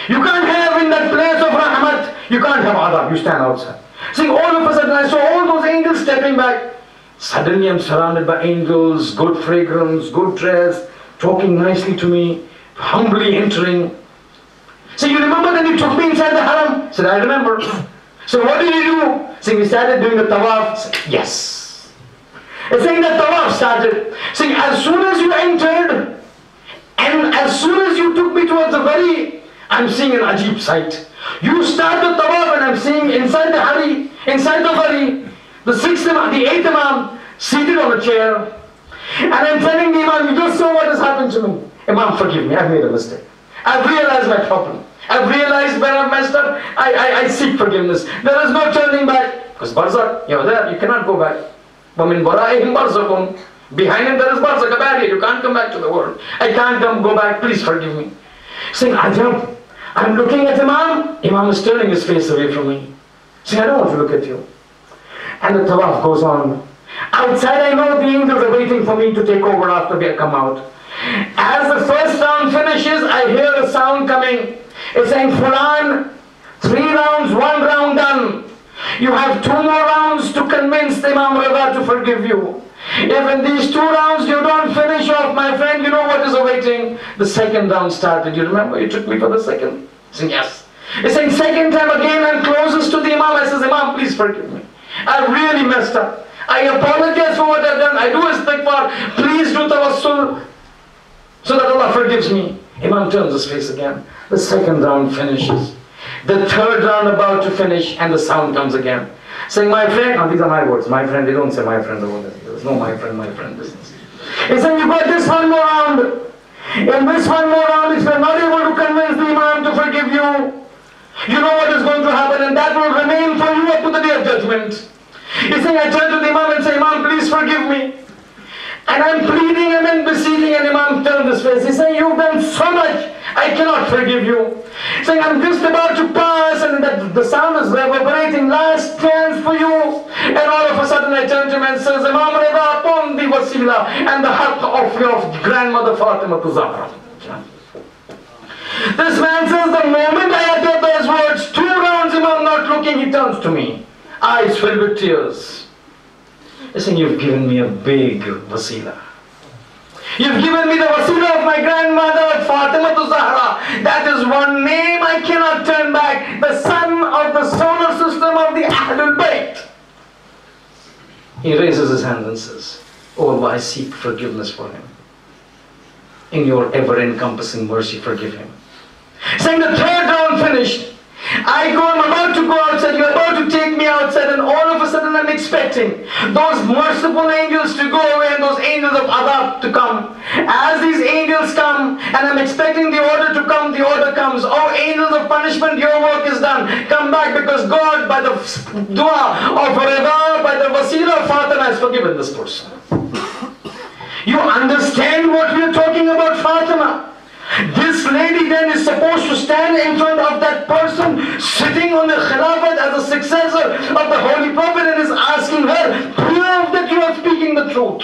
You can't have in that place of rahmat, you can't have adab, you stand outside. See, all of a sudden I saw all those angels stepping back. Suddenly I'm surrounded by angels, good fragrance, good dress, talking nicely to me, humbly entering. So you remember that you took me inside the haram? I said, I remember. So what did you do? So we started doing the tawaf. Said, yes. It's saying that tawaf started. Saying as soon as you entered, and as soon as you took me towards the very, I'm seeing an ajib sight. You start the tawaf and I'm seeing inside the hari, inside the wali, the sixth imam, the eighth imam, seated on a chair. And I'm telling the imam, you just saw what has happened to me. Imam, forgive me, I've made a mistake. I've realized my problem. I've realized where I've messed up. I seek forgiveness. There is no turning back. Because barzakh, you're there, you cannot go back. وَمِن وَرَائِهِمْ بَرْزَخٌ. Behind him there is barzakh, a barrier. You can't come back to the world. I can't go back, please forgive me. Saying, Ajab, I'm looking at Imam. Imam is turning his face away from me. Saying, I don't want to look at you. And the tawaf goes on. Outside I know the angels are waiting for me to take over after they come out. As the first round finishes, I hear a sound coming. It's saying, Fulan, 3 rounds, 1 round done. You have 2 more rounds to convince Imam Rida to forgive you. If in these 2 rounds you don't finish off, my friend, you know what is awaiting. The second round started. You remember you took me for the second? Saying yes. It's saying second time again I'm closest to the Imam. I says, Imam, please forgive me. I really messed up. I apologize for what I've done. I do istighfar. Please do tawassul so that Allah forgives me. Imam turns his face again. The second round finishes. The third round about to finish and the sound comes again. Saying, my friend, and these are my words, my friend, they don't say my friend over there. There's no my friend business. He's saying, you got this one more round. In this one more round, if you're not able to convince the Imam to forgive you, you know what is going to happen and that will remain for you up to the day of judgment. He's saying, I turn to the Imam and say, Imam, please forgive me. And I'm pleading him and beseeching, and Imam turned his face. He's saying, you've done so much, I cannot forgive you. Saying, I'm just about to pass, and the sound is reverberating, last chance for you. And all of a sudden I turn to him and says, Imam Rida, upon the wasila and the haqq of your grandmother Fatima to Zahra. This man says, the moment I utter those words, 2 rounds, Imam not looking, he turns to me, eyes filled with tears. He's saying, you've given me a big wasila. You've given me the wasila of my grandmother Fatima to Zahra. That is one name I cannot turn back. The son of the solar system of the Ahlulbayt. He raises his hand and says, oh Allah, I seek forgiveness for him. In your ever-encompassing mercy, forgive him. Saying the third round finished. I'm about to go outside, you're about to take me outside, and all of a sudden I'm expecting those merciful angels to go away and those angels of adab to come. As these angels come, and I'm expecting the order to come, the order comes. Oh angels of punishment, your work is done. Come back because God, by the dua of Rida, by the wasila of Fatima, has forgiven this person. You understand what we are talking about, Fatima? This lady then is supposed to stand in front of that person sitting on the Khilafat as a successor of the Holy Prophet and is asking her, prove that you are speaking the truth.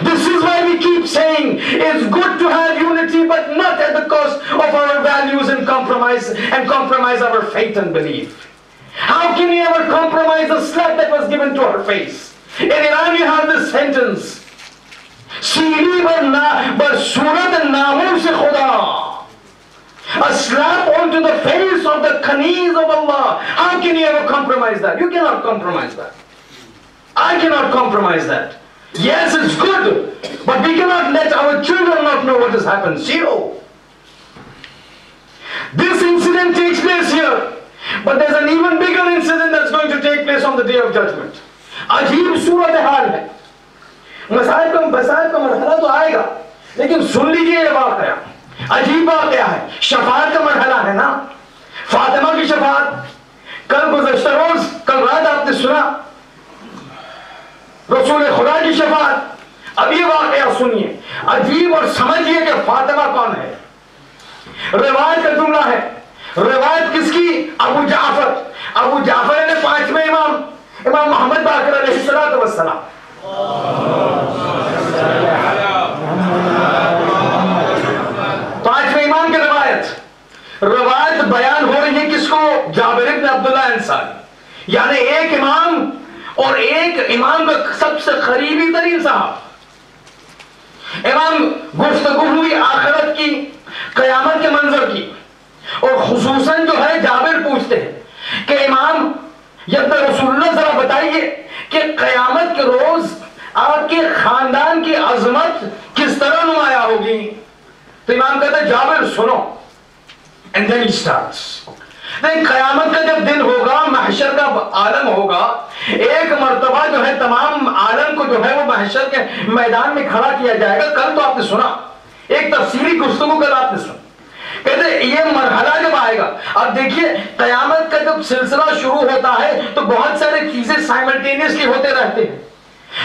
This is why we keep saying it's good to have unity, but not at the cost of our values and compromise our faith and belief. How can you ever compromise the slap that was given to her face? In Iran you have this sentence, Siri bar surat namoon se khuda. A slap onto the face of the khanees of Allah. How can you ever compromise that? You cannot compromise that. I cannot compromise that. Yes, it's good, but we cannot let our children not know what has happened. Zero. This incident takes place here, but there's an even bigger incident that's going to take place on the day of judgment. Ajeeb सूरत हाल है. मसाइब का मरहला तो आएगा, लेकिन सुन लीजिए ये वाक़या, अजीब वाक़या है. शफाअत का मरहला है ना, फातिमा की शफाअत. कल गुज़श्ता रोज़, कल رسول خدا کی شفاعت۔ اب یہ واقعہ سنیے عجیب اور سمجھیے کہ فاطمہ کون ہے۔ روایت کا جملہ ہے، روایت کس کی؟ ابو جعفر، ابو جعفر نے پانچویں امام محمد باقر علیہ السلام، پانچویں امام کی روایت بیان ہو رہی ہے کس کو؟ جابر بن عبداللہ انصاری، یعنی ایک امام اور ایک امام کا سب سے قریبی ترین صاحب۔ امام گفتگو ہوئی آخرت کی، قیامت کے منظر کی، اور خصوصاً جو ہے جابر پوچھتے ہیں کہ امام یاد رسول اللہ ذرا بتائیے کہ قیامت کے روز آپ کے خاندان کی عظمت کس طرح نمایاں ہوگی؟ تو امام کہتا ہے جابر سنو، and then he starts۔ قیامت کا جب دن ہوگا، محشر کا عالم ہوگا، ایک مرتبہ جو ہے تمام عالم کو جو ہے وہ محشر کے میدان میں کھڑا کیا جائے گا۔ کل تو آپ نے سنا ایک تفصیلی گفتگو، کل آپ نے سنا، کہتے یہ مرحلہ جب آئے گا۔ اب دیکھیے قیامت کا جب سلسلہ شروع ہوتا ہے تو بہت سارے چیزیں سائملٹینیسلی ہوتے رہتے ہیں۔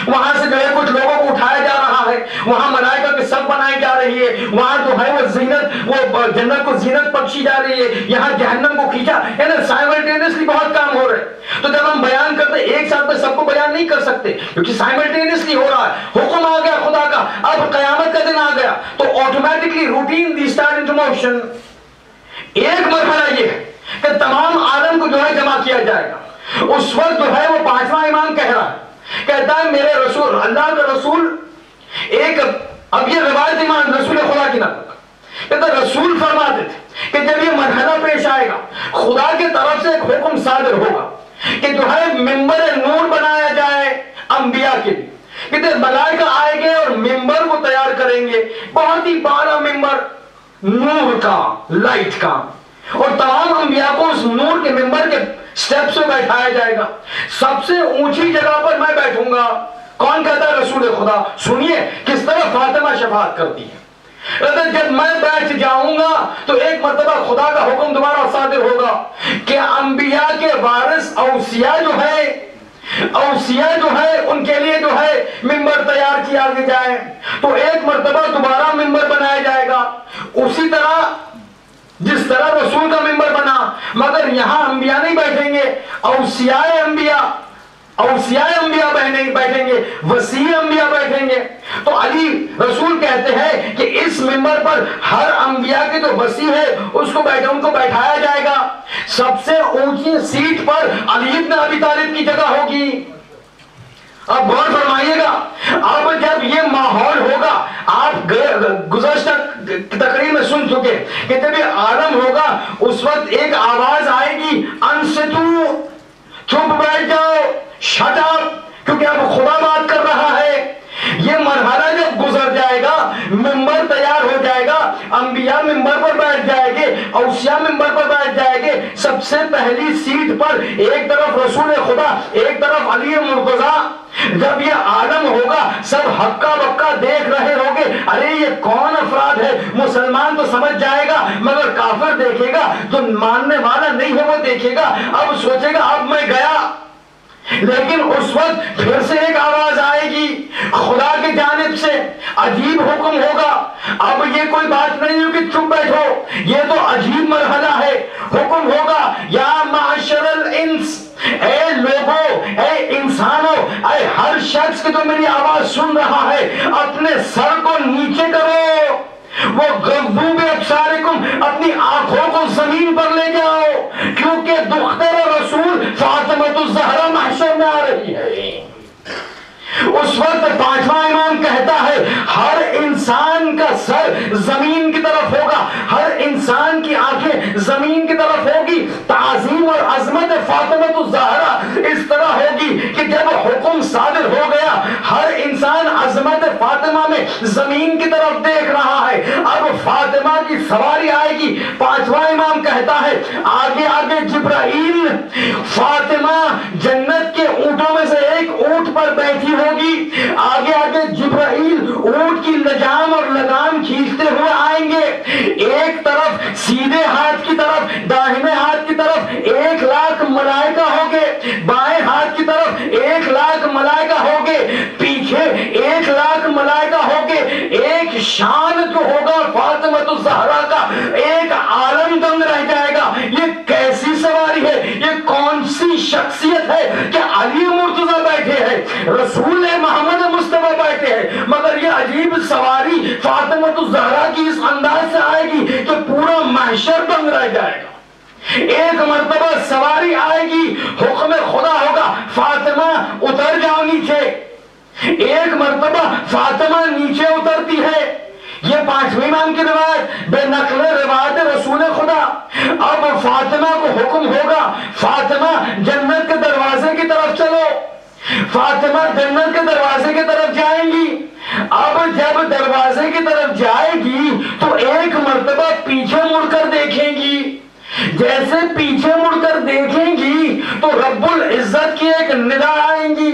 وہاں سے جو ہے کچھ لوگوں کو اٹھایا جا رہا ہے، وہاں ملائکہ کی صف بنائی جا رہی ہے، وہاں جو ہے وہ زینت، وہ جنت کو زینت بخشی جا رہی ہے، یہاں جہنم کو کھینچا، یعنی سائملٹینیسلی بہت کام ہو رہے ہیں۔ تو جب ہم بیان کرتے ایک ساتھ میں سب کو بیان نہیں کر سکتے کیونکہ سائملٹینیسلی ہو رہا ہے۔ حکم آ گیا خدا کا، اب قیامت کا دن آ گیا تو automatically routine the start into motion. ایک مرحلہ یہ ہے کہ تمام عالم کو جو ہے جمع کیا جائے گا۔ اس وقت جو ہے وہ پانچواں امام کہہ رہا ہے، کہتا ہے میرے رسول، اللہ کا رسول ایک، اب یہ روایت امام رسول خدا کی نقل، کہتا رسول فرماتے تھے کہ جب یہ مرحلہ پیش آئے گا خدا کی طرف سے ایک حکم صادر ہوگا کہ جو ہے ممبر نور بنایا جائے انبیاء کے لیے۔ کہتے ملائکہ آئیں گے اور ممبر کو تیار کریں گے، بہت ہی بڑا ممبر نور کا، لائٹ کا، اور تمام انبیاء کو اس نور کے ممبر کے سٹیپ سے بیٹھایا جائے گا۔ سب سے اونچی جگہ پر میں بیٹھوں گا۔ کون کہتا ہے؟ رسول خدا۔ سنیے کس طرح فاطمہ شفاعت کرتی ہے۔ جب میں بیٹھ جاؤں گا تو ایک مرتبہ خدا کا حکم دوبارہ صادر ہوگا کہ انبیاء کے وارث اوصیاء جو ہے ان کے لیے جو ہے ممبر تیار کیا جائے، تو ایک مرتبہ دوبارہ ممبر بنایا جائے گا، اسی طرح جس طرح رسول کا ممبر بنا، مگر یہاں انبیاء نہیں بیٹھیں گے، اوصیاء انبیاء بیٹھیں گے، وسیع انبیاء بیٹھیں گے۔ تو علی رسول کہتے ہیں کہ اس ممبر پر ہر انبیاء کے جو وسیع ہے ان کو بیٹھایا جائے گا۔ سب سے اونچی سیٹ پر علی بن ابی طالب کی جگہ ہوگی۔ اب غور فرمائیے گا، اب جب یہ ماحول ہوگا، آپ گزشتہ تقریر میں سن چکے کہ جب یہ عالم ہوگا اس وقت ایک آواز آئے گی، انصتو، چپ بیٹھ جاؤ، شٹ اپ، کیونکہ اب خدا بات کر رہا ہے۔ یہ مرحلہ جب گزر جائے گا، ممبر تیار ہو جائے گا، انبیاء ممبر پر بیٹھ جائے گے، اوصیاء ممبر پر بیٹھ جائے گے، سب سے پہلی سیٹ پر ایک طرف رسول خدا، ایک طرف علی مرتضی۔ جب یہ عالم ہوگا سب ہکا بکا دیکھ رہے ہوگے، ارے یہ کون افراد ہے؟ مسلمان تو سمجھ جائے گا مگر کافر دیکھے گا، جو ماننے والا نہیں ہے وہ دیکھے گا، اب سوچے گا اب میں گیا۔ لیکن اس وقت پھر سے ایک آواز آئے گی خدا کی جانب سے، عجیب حکم ہوگا۔ اب یہ کوئی بات نہیں ہے کہ چپ بیٹھو، یہ تو عجیب مرحلہ ہے۔ حکم ہوگا یا معاشر الانس، اے لوگوں، اے انسانوں، اے ہر شخص کے جو میری آواز سن رہا ہے، اپنے سر کو نیچے کرو، وہ غضبوا بابصارکم، اپنی آنکھوں کو زمین پر لے جاؤ، کیونکہ دختر رسول فاطمہ الزہرا محشر میں آ رہی ہے۔ اس وقت پانچواں امام کہتا ہے ہر انسان کا سر زمین کی طرف ہوگا، ہر انسان کی آنکھیں زمین کی طرف ہوگی۔ تعظیم اور عظمت فاطمہ الزہرا اس طرح ہوگی کہ جب حکم صادر ہو گیا ہر انسان عظمت فاطمہ میں زمین کی طرف دیکھ رہا ہے۔ اب فاطمہ کی سواری آئے گی۔ پانچواں امام کہتا ہے آگے آگے جبرائیل، فاطمہ جنت کے اونٹوں میں سے ایک اونٹ پر بیٹھی ہوگی، آگے آگے جبرائیل اونٹ کی لجام اور لگام کھینچتے ہوئے آئیں گے۔ ایک طرف سیدھے ہاتھ کی طرف، داہنے ہاتھ کی طرف 1,00,000 ملائکہ ہوگے، بائیں ہاتھ کی طرف 1,00,000 ملائکہ ہوگے، ہے کہ علی مرتضی بیٹھے ہیں, رسول محمد مصطفیٰ بیٹھے ہیں, مگر یہ عجیب سواری فاطمہ الزہرا کی اس انداز سے آئے گی کہ پورا محشر دنگ رہ جائے گا. ایک مرتبہ سواری آئے گی, حکم خدا ہوگا فاطمہ اتر جاؤ نیچے. ایک مرتبہ فاطمہ نیچے اترتی ہے. یہ 5ویں امام کی روایت بے نقل روایت رسول خدا. اب فاطمہ کو حکم ہوگا فاطمہ جنت کے دروازے کی طرف چلو. فاطمہ جنت کے دروازے کی طرف جائیں گی. اب جب دروازے کی طرف جائے گی تو ایک مرتبہ پیچھے مڑ کر دیکھیں گی. جیسے پیچھے مڑ کر دیکھیں گی تو رب العزت کی ایک ندا آئیں گی,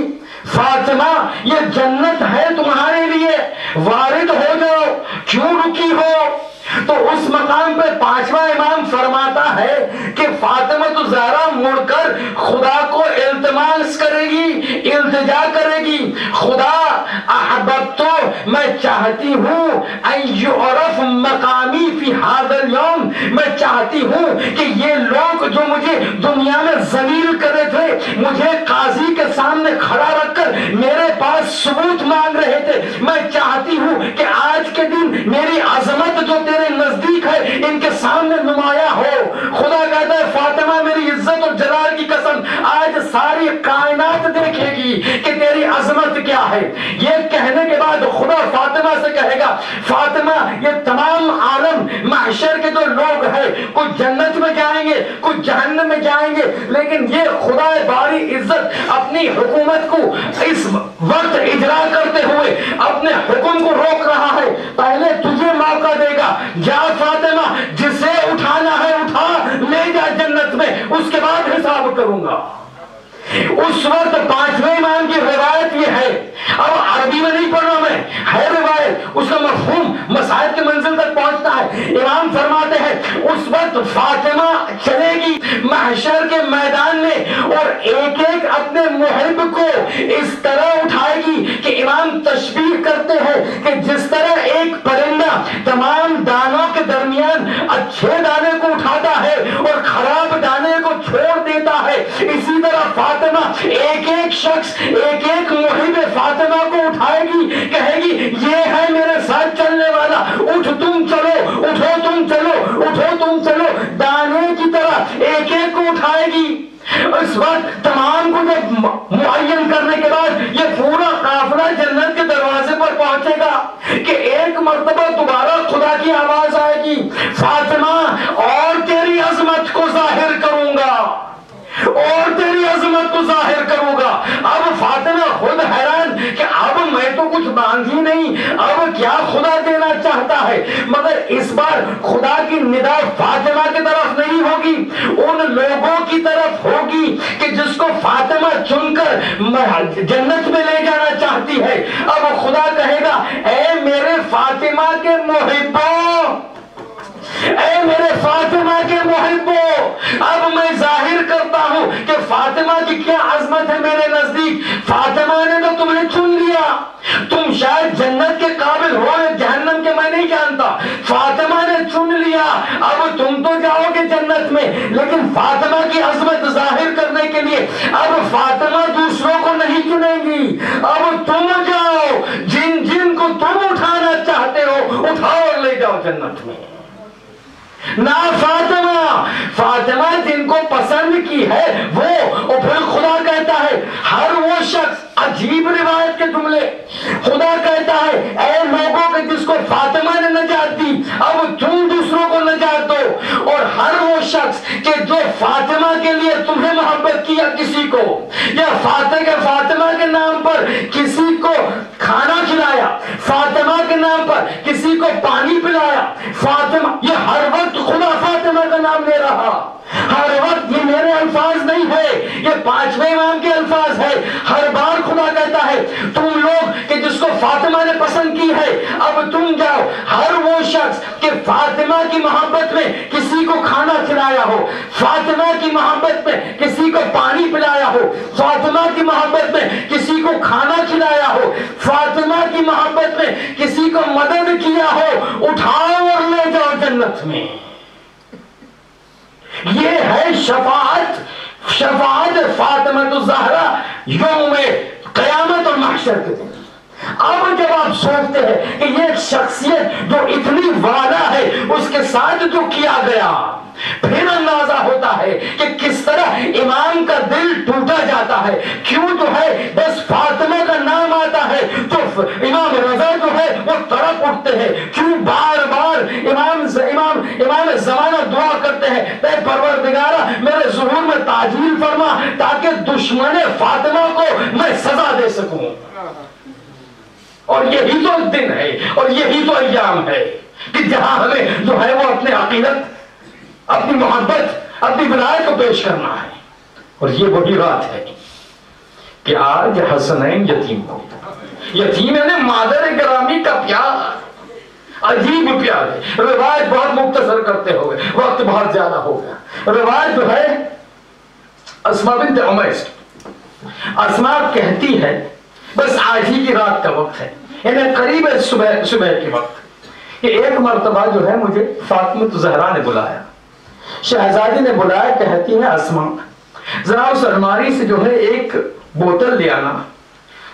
فاطمہ یہ جنت ہے تمہارے لیے, وارد ہو جاؤ, کیوں رکی ہو؟ تو اس مقام پہ 5واں امام فرماتا ہے کہ فاطمہ الزہرا مڑ کر خدا کو التماس کرے گی, التجا کرے گی, خدا احببتو میں چاہتی ہوں ان یعرف مقامی فی ھذا اليوم, میں چاہتی ہوں کہ یہ لوگ جو مجھے دنیا میں ذلیل کرے تھے, مجھے قاضی کے سامنے کھڑا رکھ کر میرے پاس ثبوت مانگ رہے تھے, میں چاہتی ہوں کہ آج کے دن میری عظمت جو تیرے نزدیک ہے ان کے سامنے نمایاں ہو. خدا کہتا ہے فاطمہ میری عزت اور جلال کی قسم آج ساری کائنات دیکھے گی کہ تیری عظمت کیا ہے. یہ کہنے کے بعد خدا فاطمہ سے کہے گا فاطمہ یہ تمام عالم محشر کے جو لوگ ہیں کچھ جنت میں جائیں گے کچھ جہنم میں جائیں گے, لیکن یہ خدا باری عزت اپنی حکومت کو اس وقت اجرا کرتے ہوئے اپنے حکم کو روک رہا ہے. پہلے تجھے موقع دے گا, جا فاطمہ جسے اٹھانا ہے اٹھا لے جا جنت میں, اس کے بعد حساب کروں گا. اس وقت 5ویں امام کی روایت یہ ہے, اب عربی میں نہیں پڑھ رہا میں, ہے روایت, اس کا مفہوم مسائل کے منزل تک پہنچتا ہے. امام فرماتے ہیں اس وقت فاطمہ چلے گی محشر کے میدان میں اور ایک ایک اپنے محب کو اس طرح اٹھائے گی کہ امام تشبیہ کرتے ہیں کہ جس طرح ایک پرندہ تمام دانوں کے درمیان اچھے دانے کو اٹھاتا ہے اور خراب دانے کو چھوڑ دیتا ہے, اسی طرح فاطمہ ایک ایک شخص ایک ایک محب فاطمہ کو اٹھائے گی, کہے گی یہ ہے میرے ساتھ چلنے والا, اٹھ تم چلو, اٹھو تم چلو, اٹھو تم چلو, دانے کی طرح ایک ایک کو اٹھائے گی. اس وقت تمام کو جب معین کرنے کے بعد یہ پورا قافلہ جنت کے دروازے پر پہنچے گا کہ ایک مرتبہ دوبارہ خدا کی آواز آئے گی فاطمہ اور تیری عظمت کو ظاہر کروں گا, اور تیری عظمت کو ظاہر کروں گا. اب فاطمہ خود حیران کہ اب میں تو کچھ باندھی نہیں, اب کیا خدا دینا چاہتا ہے, مگر اس بار خدا کی ندا فاطمہ کی طرف نہیں ہوگی, ان لوگوں کی طرف ہوگی کہ جس کو فاطمہ چن کر جنت میں لے جانا چاہتی ہے. اب خدا کہے گا اے میرے فاطمہ کے محبوں, اے میرے فاطمہ کے محبوں, اب میں ظاہر کرتا ہوں کہ فاطمہ کی کیا عظمت ہے میرے نزدیک. فاطمہ نے تو تمہیں چن لیا, تم شاید جنت کے قابل ہو یا جہنم کے میں نہیں جانتا, فاطمہ نے چن لیا, اب تم تو جاؤ گے جنت میں, لیکن فاطمہ کی عظمت ظاہر کرنے کے لیے اب فاطمہ دوسروں کو نہیں چنیں گی, اب تم جاؤ, جن جن کو تم اٹھانا چاہتے ہو اٹھاؤ اور لے جاؤ جنت میں. نہ فاطمہ جن کو پسند کی ہے وہ, اور پھر خدا کہتا ہے ہر وہ شخص, عجیب روایت کے جملے, خدا کہتا ہے اے لوگوں کے جس کو فاطمہ نے نجات دی اب تم دوسروں کو نجات دو, اور ہر وہ شخص کہ جو فاطمہ کے لیے تمہیں محبت کیا کسی کو, یا فاطمہ کے نام پر کسی کو کھانا کھلایا, فاطمہ کے نام پر کسی کو پانی پلایا, فاطمہ, یہ ہر وقت خدا فاطمہ کا نام لے رہا, ہر وقت, یہ میرے الفاظ نہیں ہے, یہ 5ویں امام کے الفاظ ہے. ہر بار خدا کہتا ہے تم لوگ کہ جس کو فاطمہ نے پسند کی ہے اب تم جاؤ, ہر وہ شخص کہ فاطمہ کی محبت میں کسی کو کھانا کھلایا ہو, فاطمہ کی محبت میں کسی کو پانی پلایا ہو, فاطمہ کی محبت میں کسی کو کھانا کھلایا ہو, فاطمہ کی محبت میں کسی کو مدد کیا ہو, اٹھاؤ اور لے جاؤ جنت میں. یہ ہے شفاعت فاطمہ فاطمہ الزہرا یوم قیامت اور محشر کے دن. اب جب آپ سوچتے ہیں کہ یہ شخصیت جو اتنی والا ہے اس کے ساتھ جو کیا گیا، پھر اندازہ ہوتا ہے کہ کس طرح امام کا دل ٹوٹا جاتا ہے. کیوں جو ہے بس فاطمہ کا نام آتا ہے تو امام رضا جو ہے وہ تڑپ اٹھتے ہیں. کیوں بار بار امام زمانہ دعا کرتے ہیں، اے پروردگارہ میرے ظہور میں تعجیل فرما تاکہ دشمن فاطمہ کو میں سزا دے سکوں. اور یہی تو دن ہے اور یہی تو ایام ہے کہ جہاں ہمیں جو ہے وہ اپنے عقیدت، اپنی محبت، اپنی ولایت کو پیش کرنا ہے. اور یہ وہی رات ہے کہ آج حسنین یتیم ہو. یتیم یعنی مادر گرامی کا پیار، عجیب پیار ہے. روایت بہت مختصر کرتے ہوئے وقت بہت زیادہ ہو گیا. روایت جو ہے اسماء بنت عمیس، اسماء کہتی ہے بس آج ہی کی رات کا وقت ہے، یعنی قریب صبح کے وقت، کہ ایک مرتبہ جو ہے مجھے فاطمہ الزہرا نے بلایا، شہزادی نے بلایا. کہتی ہے اسماء ذرا اس الماری سے جو ہے ایک بوتل لے آنا.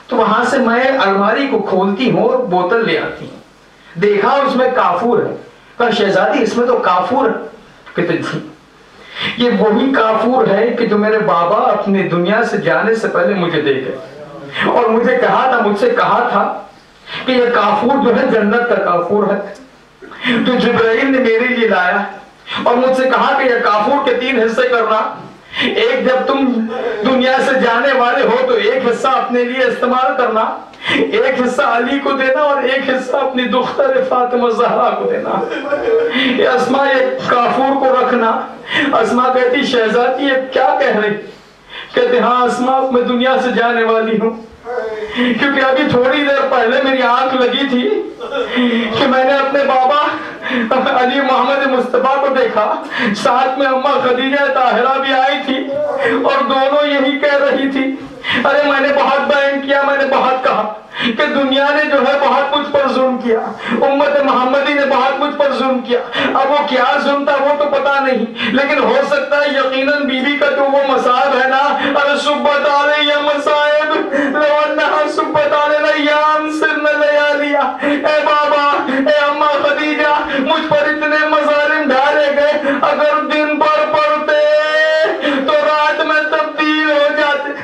تو وہاں سے میں الماری کو کھولتی ہوں اور بوتل لے آتی ہوں. دیکھا اس میں کافور ہے. کہا شہزادی اس میں تو کافور ہے. کہتے جی یہ وہی کافور ہے کہ جو میرے بابا اپنی دنیا سے جانے سے پہلے مجھے دے گئے، اور مجھ سے کہا تھا کہ یہ کافور جو ہے جنت کا کافور ہے. تو جبرائیل نے میرے لیے لایا اور مجھ سے کہا کہ یہ کافور کے 3 حصے کرنا. ایک جب تم دنیا سے جانے والے ہو تو ایک حصہ اپنے لیے استعمال کرنا، ایک حصہ علی کو دینا اور ایک حصہ اپنی دختر فاطمہ زہرا کو دینا. یہ اسماء یہ کافور کو رکھنا. اسماء کہتی شہزادی یہ کیا کہہ رہی؟ کہتے ہاں اسماء میں دنیا سے جانے والی ہوں، کیونکہ ابھی تھوڑی دیر پہلے میری آنکھ لگی تھی کہ میں نے اپنے بابا علی محمد مصطفیٰ کو دیکھا، ساتھ میں اماں خدیجہ طاہرہ بھی آئی تھی اور دونوں یہی کہہ رہی تھی. ارے میں نے بہت بیان کیا، میں نے بہت کہا کہ دنیا نے جو ہے بہت مجھ پر ظلم کیا، امت محمدی نے بہت مجھ پر ظلم کیا. اب وہ کیا ظلم تھا وہ تو پتا نہیں، لیکن ہو سکتا ہے یقیناً بیوی کا جو وہ مصائب ہے نا، ارے صبت علیہ مصائب لو انہا صبت علیہ ایام سرن لیالیا. اے بابا، اے اماں خدیجہ، مجھ پر اتنے مظالم ڈالے گئے، اگر دن پر پڑھتے تو رات میں تبدیل ہو جاتے.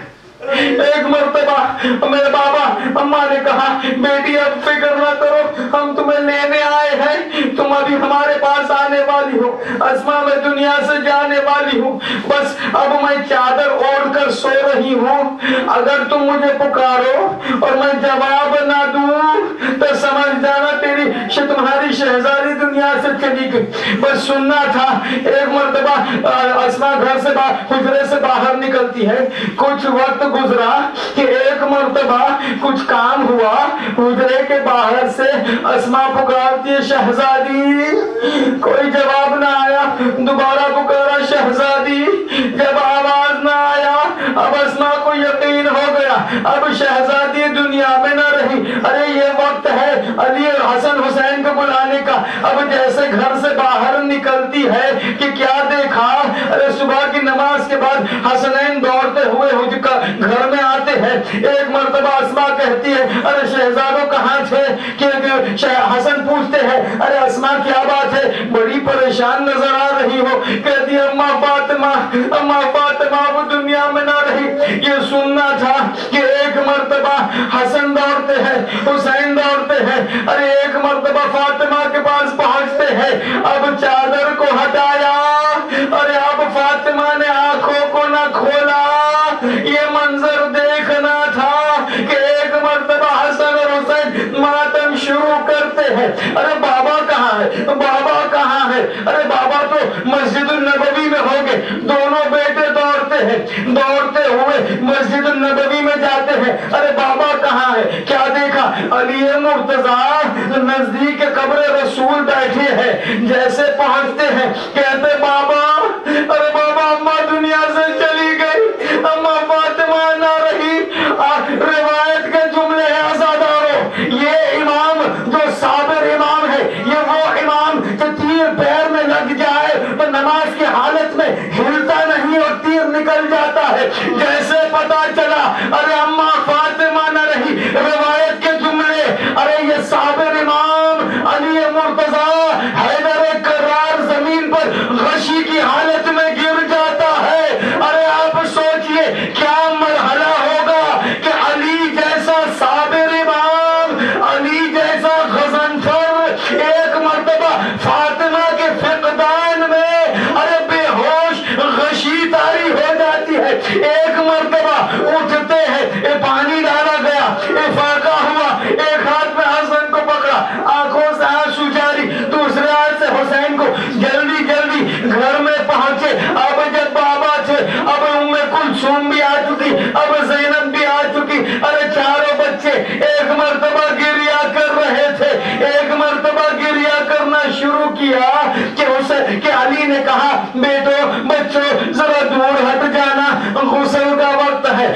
ایک مرتبہ میرے بابا اماں نے کہا بیٹی اب فکر نہ کرو، ہم تمہیں لینے آئے ہیں، تم ابھی ہمارے پاس آنے والی ہو. اسماء میں دنیا سے جانے والی ہوں، بس اب میں چادر اوڑھ کر سو رہی ہوں. اگر تم مجھے پکارو اور میں جواب نہ دوں تو سمجھ جانا تمہاری شہزادی دنیا سے چلی گئی. بس سننا تھا. ایک مرتبہ اسماء گھر سے حجرے سے باہر نکلتی ہے. کچھ وقت گزرا کہ ایک مرتبہ کچھ کام ہوا، حجرے کے باہر سے اسماء پکارتی ہے شہزادی، کوئی جواب نہ آیا. دوبارہ پکارا شہزادی، جب آواز نہ آیا اب اسماء کو یقین ہو گیا اب شہزادی دنیا میں نہ رہی. ارے یہ وقت ہے علی اور حسن حسین کو بلانے کا. اب جیسے گھر سے باہر نکلتی ہے کہ کیا دیکھا، ارے صبح کی نماز کے بعد حسنین دوڑتے ہوئے گھر میں آتے ہیں. ایک مرتبہ اسماء کہتی ہے ارے شہزادوں کہاں تھے، کہ حسن پوچھتے ہیں ارے اسماء کیا بات ہے، بڑی پریشان نظر آ رہی ہو. کہتی ہے اماں فاطمہ وہ دنیا میں نہ رہی. یہ سننا تھا کہ ایک مرتبہ حسن دوڑتے ہیں، حسین دوڑتے ہیں. ارے ایک مرتبہ فاطمہ کے پاس پہنچتے ہیں، اب چادر کو ہٹایا. ارے اب فاطمہ نے آنکھوں کو نہ کھولا. یہ منظر دیکھنا تھا کہ ایک مرتبہ حسن اور حسین ماتم شروع کرتے ہیں. ارے بابا کہاں ہے، بابا کہاں ہے. ارے بابا تو مسجد النبوی میں ہو گئے. دونوں بیٹے دوڑتے ہیں، دوڑتے ہوئے مسجد النبوی میں جاتے ہیں. ارے بابا کہاں ہے. کیا دیکھا، علی مرتضیٰ نزدیک قبر رسول بیٹھے ہیں. جیسے پہنچتے ہیں کہتے بابا، ارے بابا اماں دنیا سے چلی گئی، اماں فاطمہ نہ رہی. روایت کے جملے ہیں عزادارو، یہ امام جو صابر امام ہے، یہ وہ امام جو تیر پیر میں لگ جائے تو نماز کی حالت میں ہلتا نہیں اور تیر نکل جاتا گیا ہے. جیسے پتا چلا ارے اما فاطمہ نہ رہی, روایت کے جملے, ارے یہ صابر امام علی مرتضیٰ حیدر کرار زمین پر غشی کی حالت میں گر جاتا ہے. ارے آپ سوچئے کیا مرحلہ ہوگا کہ علی جیسا صابر امام, علی جیسا غضنفر ایک مرتبہ فاطمہ کے فقدان میں ارے بے ہوش غشی طاری ہو جاتی ہے. ایک مرتبہ اٹھتے ہیں, پانی ڈالا گیا, افاقہ ہوا, ایک ہاتھ میں حسن کو پکڑا, آنکھوں سے آنسو جاری, دوسرے ہاتھ سے حسین کو, جلدی جلدی گھر میں پہنچے. اب جب بابا تھے, اب ام کلثوم بھی آ چکی, اب زینب بھی آ چکی, ارے چاروں بچے ایک مرتبہ گریا کر رہے تھے. ایک مرتبہ گریا کرنا شروع کیا کہ علی نے کہا بیٹو بچوں ذرا دور ہٹ جانا, غسل کا وقت ہے.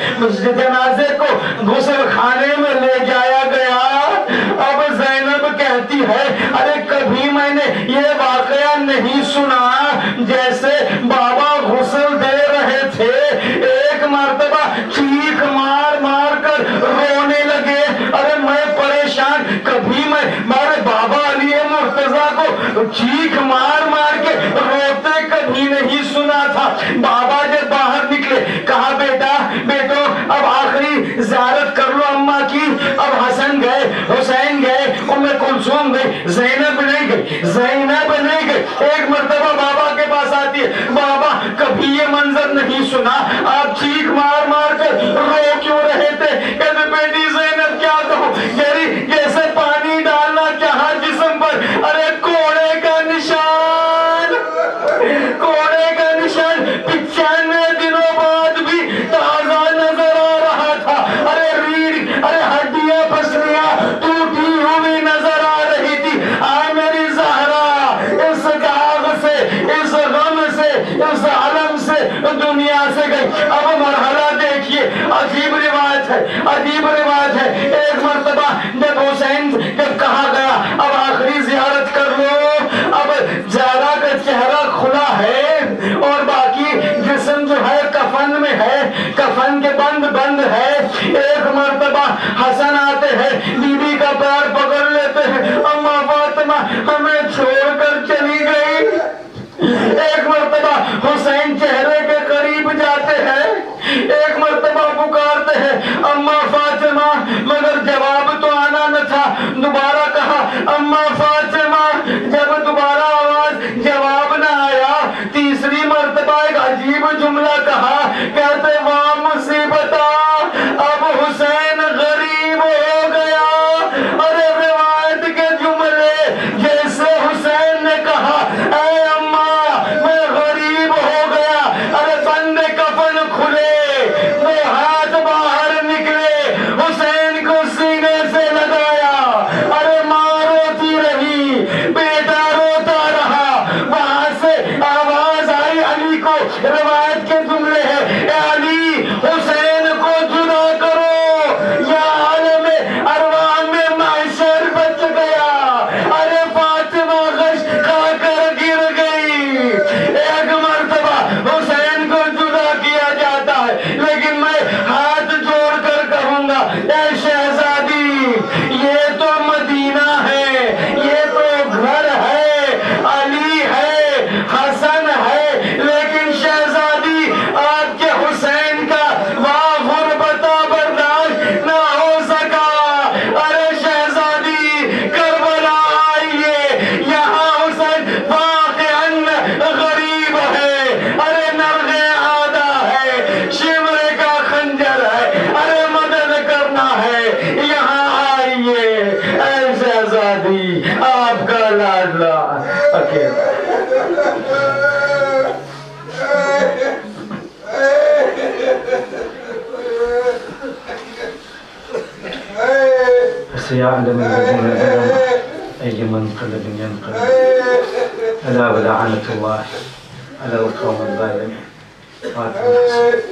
جنازے کو غسل خانے میں لے جایا گیا. اب زینب کہتی ہے ارے کبھی میں نے یہ واقعہ نہیں سنا جیسے بابا غسل دے رہے تھے ایک مرتبہ چیخ مار مار کر رونے لگے. ارے میں پریشان, کبھی میں ہمارے بابا علی مرتضیٰ کو چیخ مار مار کے روتے کبھی نہیں سنا تھا. بابا جب باہر نکلے کہا بیٹو اب آخری زیارت کر لو اماں کی. اب حسن گئے, حسین گئے, ام کلثوم گئی, زینب نہیں گئی, زینب نہیں گئی. ایک مرتبہ بابا کے پاس آتی ہے, بابا کبھی یہ منظر نہیں سنا, آپ چیخ مار مار کر رو کیوں رہے تھے؟ کہتے بیٹی زینب کیا کہو, جیسے پانی ڈالنا چاہا جسم پر, ارے کوڑے کا نشان, کوڑے کا نشان 95 دنوں بعد بھی تازہ نظر آ رہا تھا. ارے ریڑھ, ارے ہڈیاں پسلیاں ٹوٹی ہوئی نظر آ رہی تھی. آئے میری زہرا اس داغ سے, اس غم سے, اس علم سے دنیا سے گئی. اب مرحلہ دیکھیے, عجیب روایت ہے, عجیب روایت ہے. ایک مرتبہ جب حسین جب کہا گیا اب آخری زیارت کر لو, اب زہرا کا چہرہ کھلا ہے اور باقی جسم جو ہے کفن میں ہے, کفن کے بند ہے. ایک مرتبہ حسن آتے ہیں, بی بی کا پیر پکڑ لیتے ہیں, اما فاطمہ ہمیں چھوڑ کر چلی گئی. ایک مرتبہ حسین چہرے کے قریب جاتے ہیں, ایک مرتبہ پکارتے ہیں اما فاطمہ, مگر جواب تو آنا نہ تھا. دوبارہ کہا اما فاطمہ, جب دوبارہ آواز جواب نہ آیا, تیسری مرتبہ ایک عجیب جملہ کہا, کہتے واہ مصیبتا اب حسین غریب ہو گیا. ارے روایت کے جملے جیسے حسین نے کہا اے اماں میں غریب ہو گیا, ارے بند کفن کھلے, دو ہاتھ باہر نکلے, حسین کو سینے سے لگایا. ارے ماں روتی رہی, بیٹا روتا رہا. وہاں سے آواز آئی علی کو, روایت کے جملے ہیں اے علی حسین کو جدا کرو یا عالم ارواح میں محشر بچ گیا. ارے فاطمہ غش کھا کر گر گئی. ایک مرتبہ حسین کو جدا کیا جاتا ہے, لیکن میں ہاتھ جوڑ کر کہوں گا اے شہزادی, یہ تو مدینہ ہے, یہ تو گھر ہے, علی ہے, حسن ہے, لیکن شہزادی آپ کے حسین کا واہ غربتہ برداشت نہ ہو سکا. ارے شہزادی کربلا آئیے, یہاں حسین واقعاً غریب ہے. ارے نرغ آدھا ہے, شمرے کا خنجر ہے, ارے مدد کرنا ہے, یہاں آئیے. اے شہزادی آپ کا لاڈلا اکیلا. سيعلم الذين ظلموا أي منقلب ينقلب ألا ولعنة الله على القوم الظالمين. فاتحة.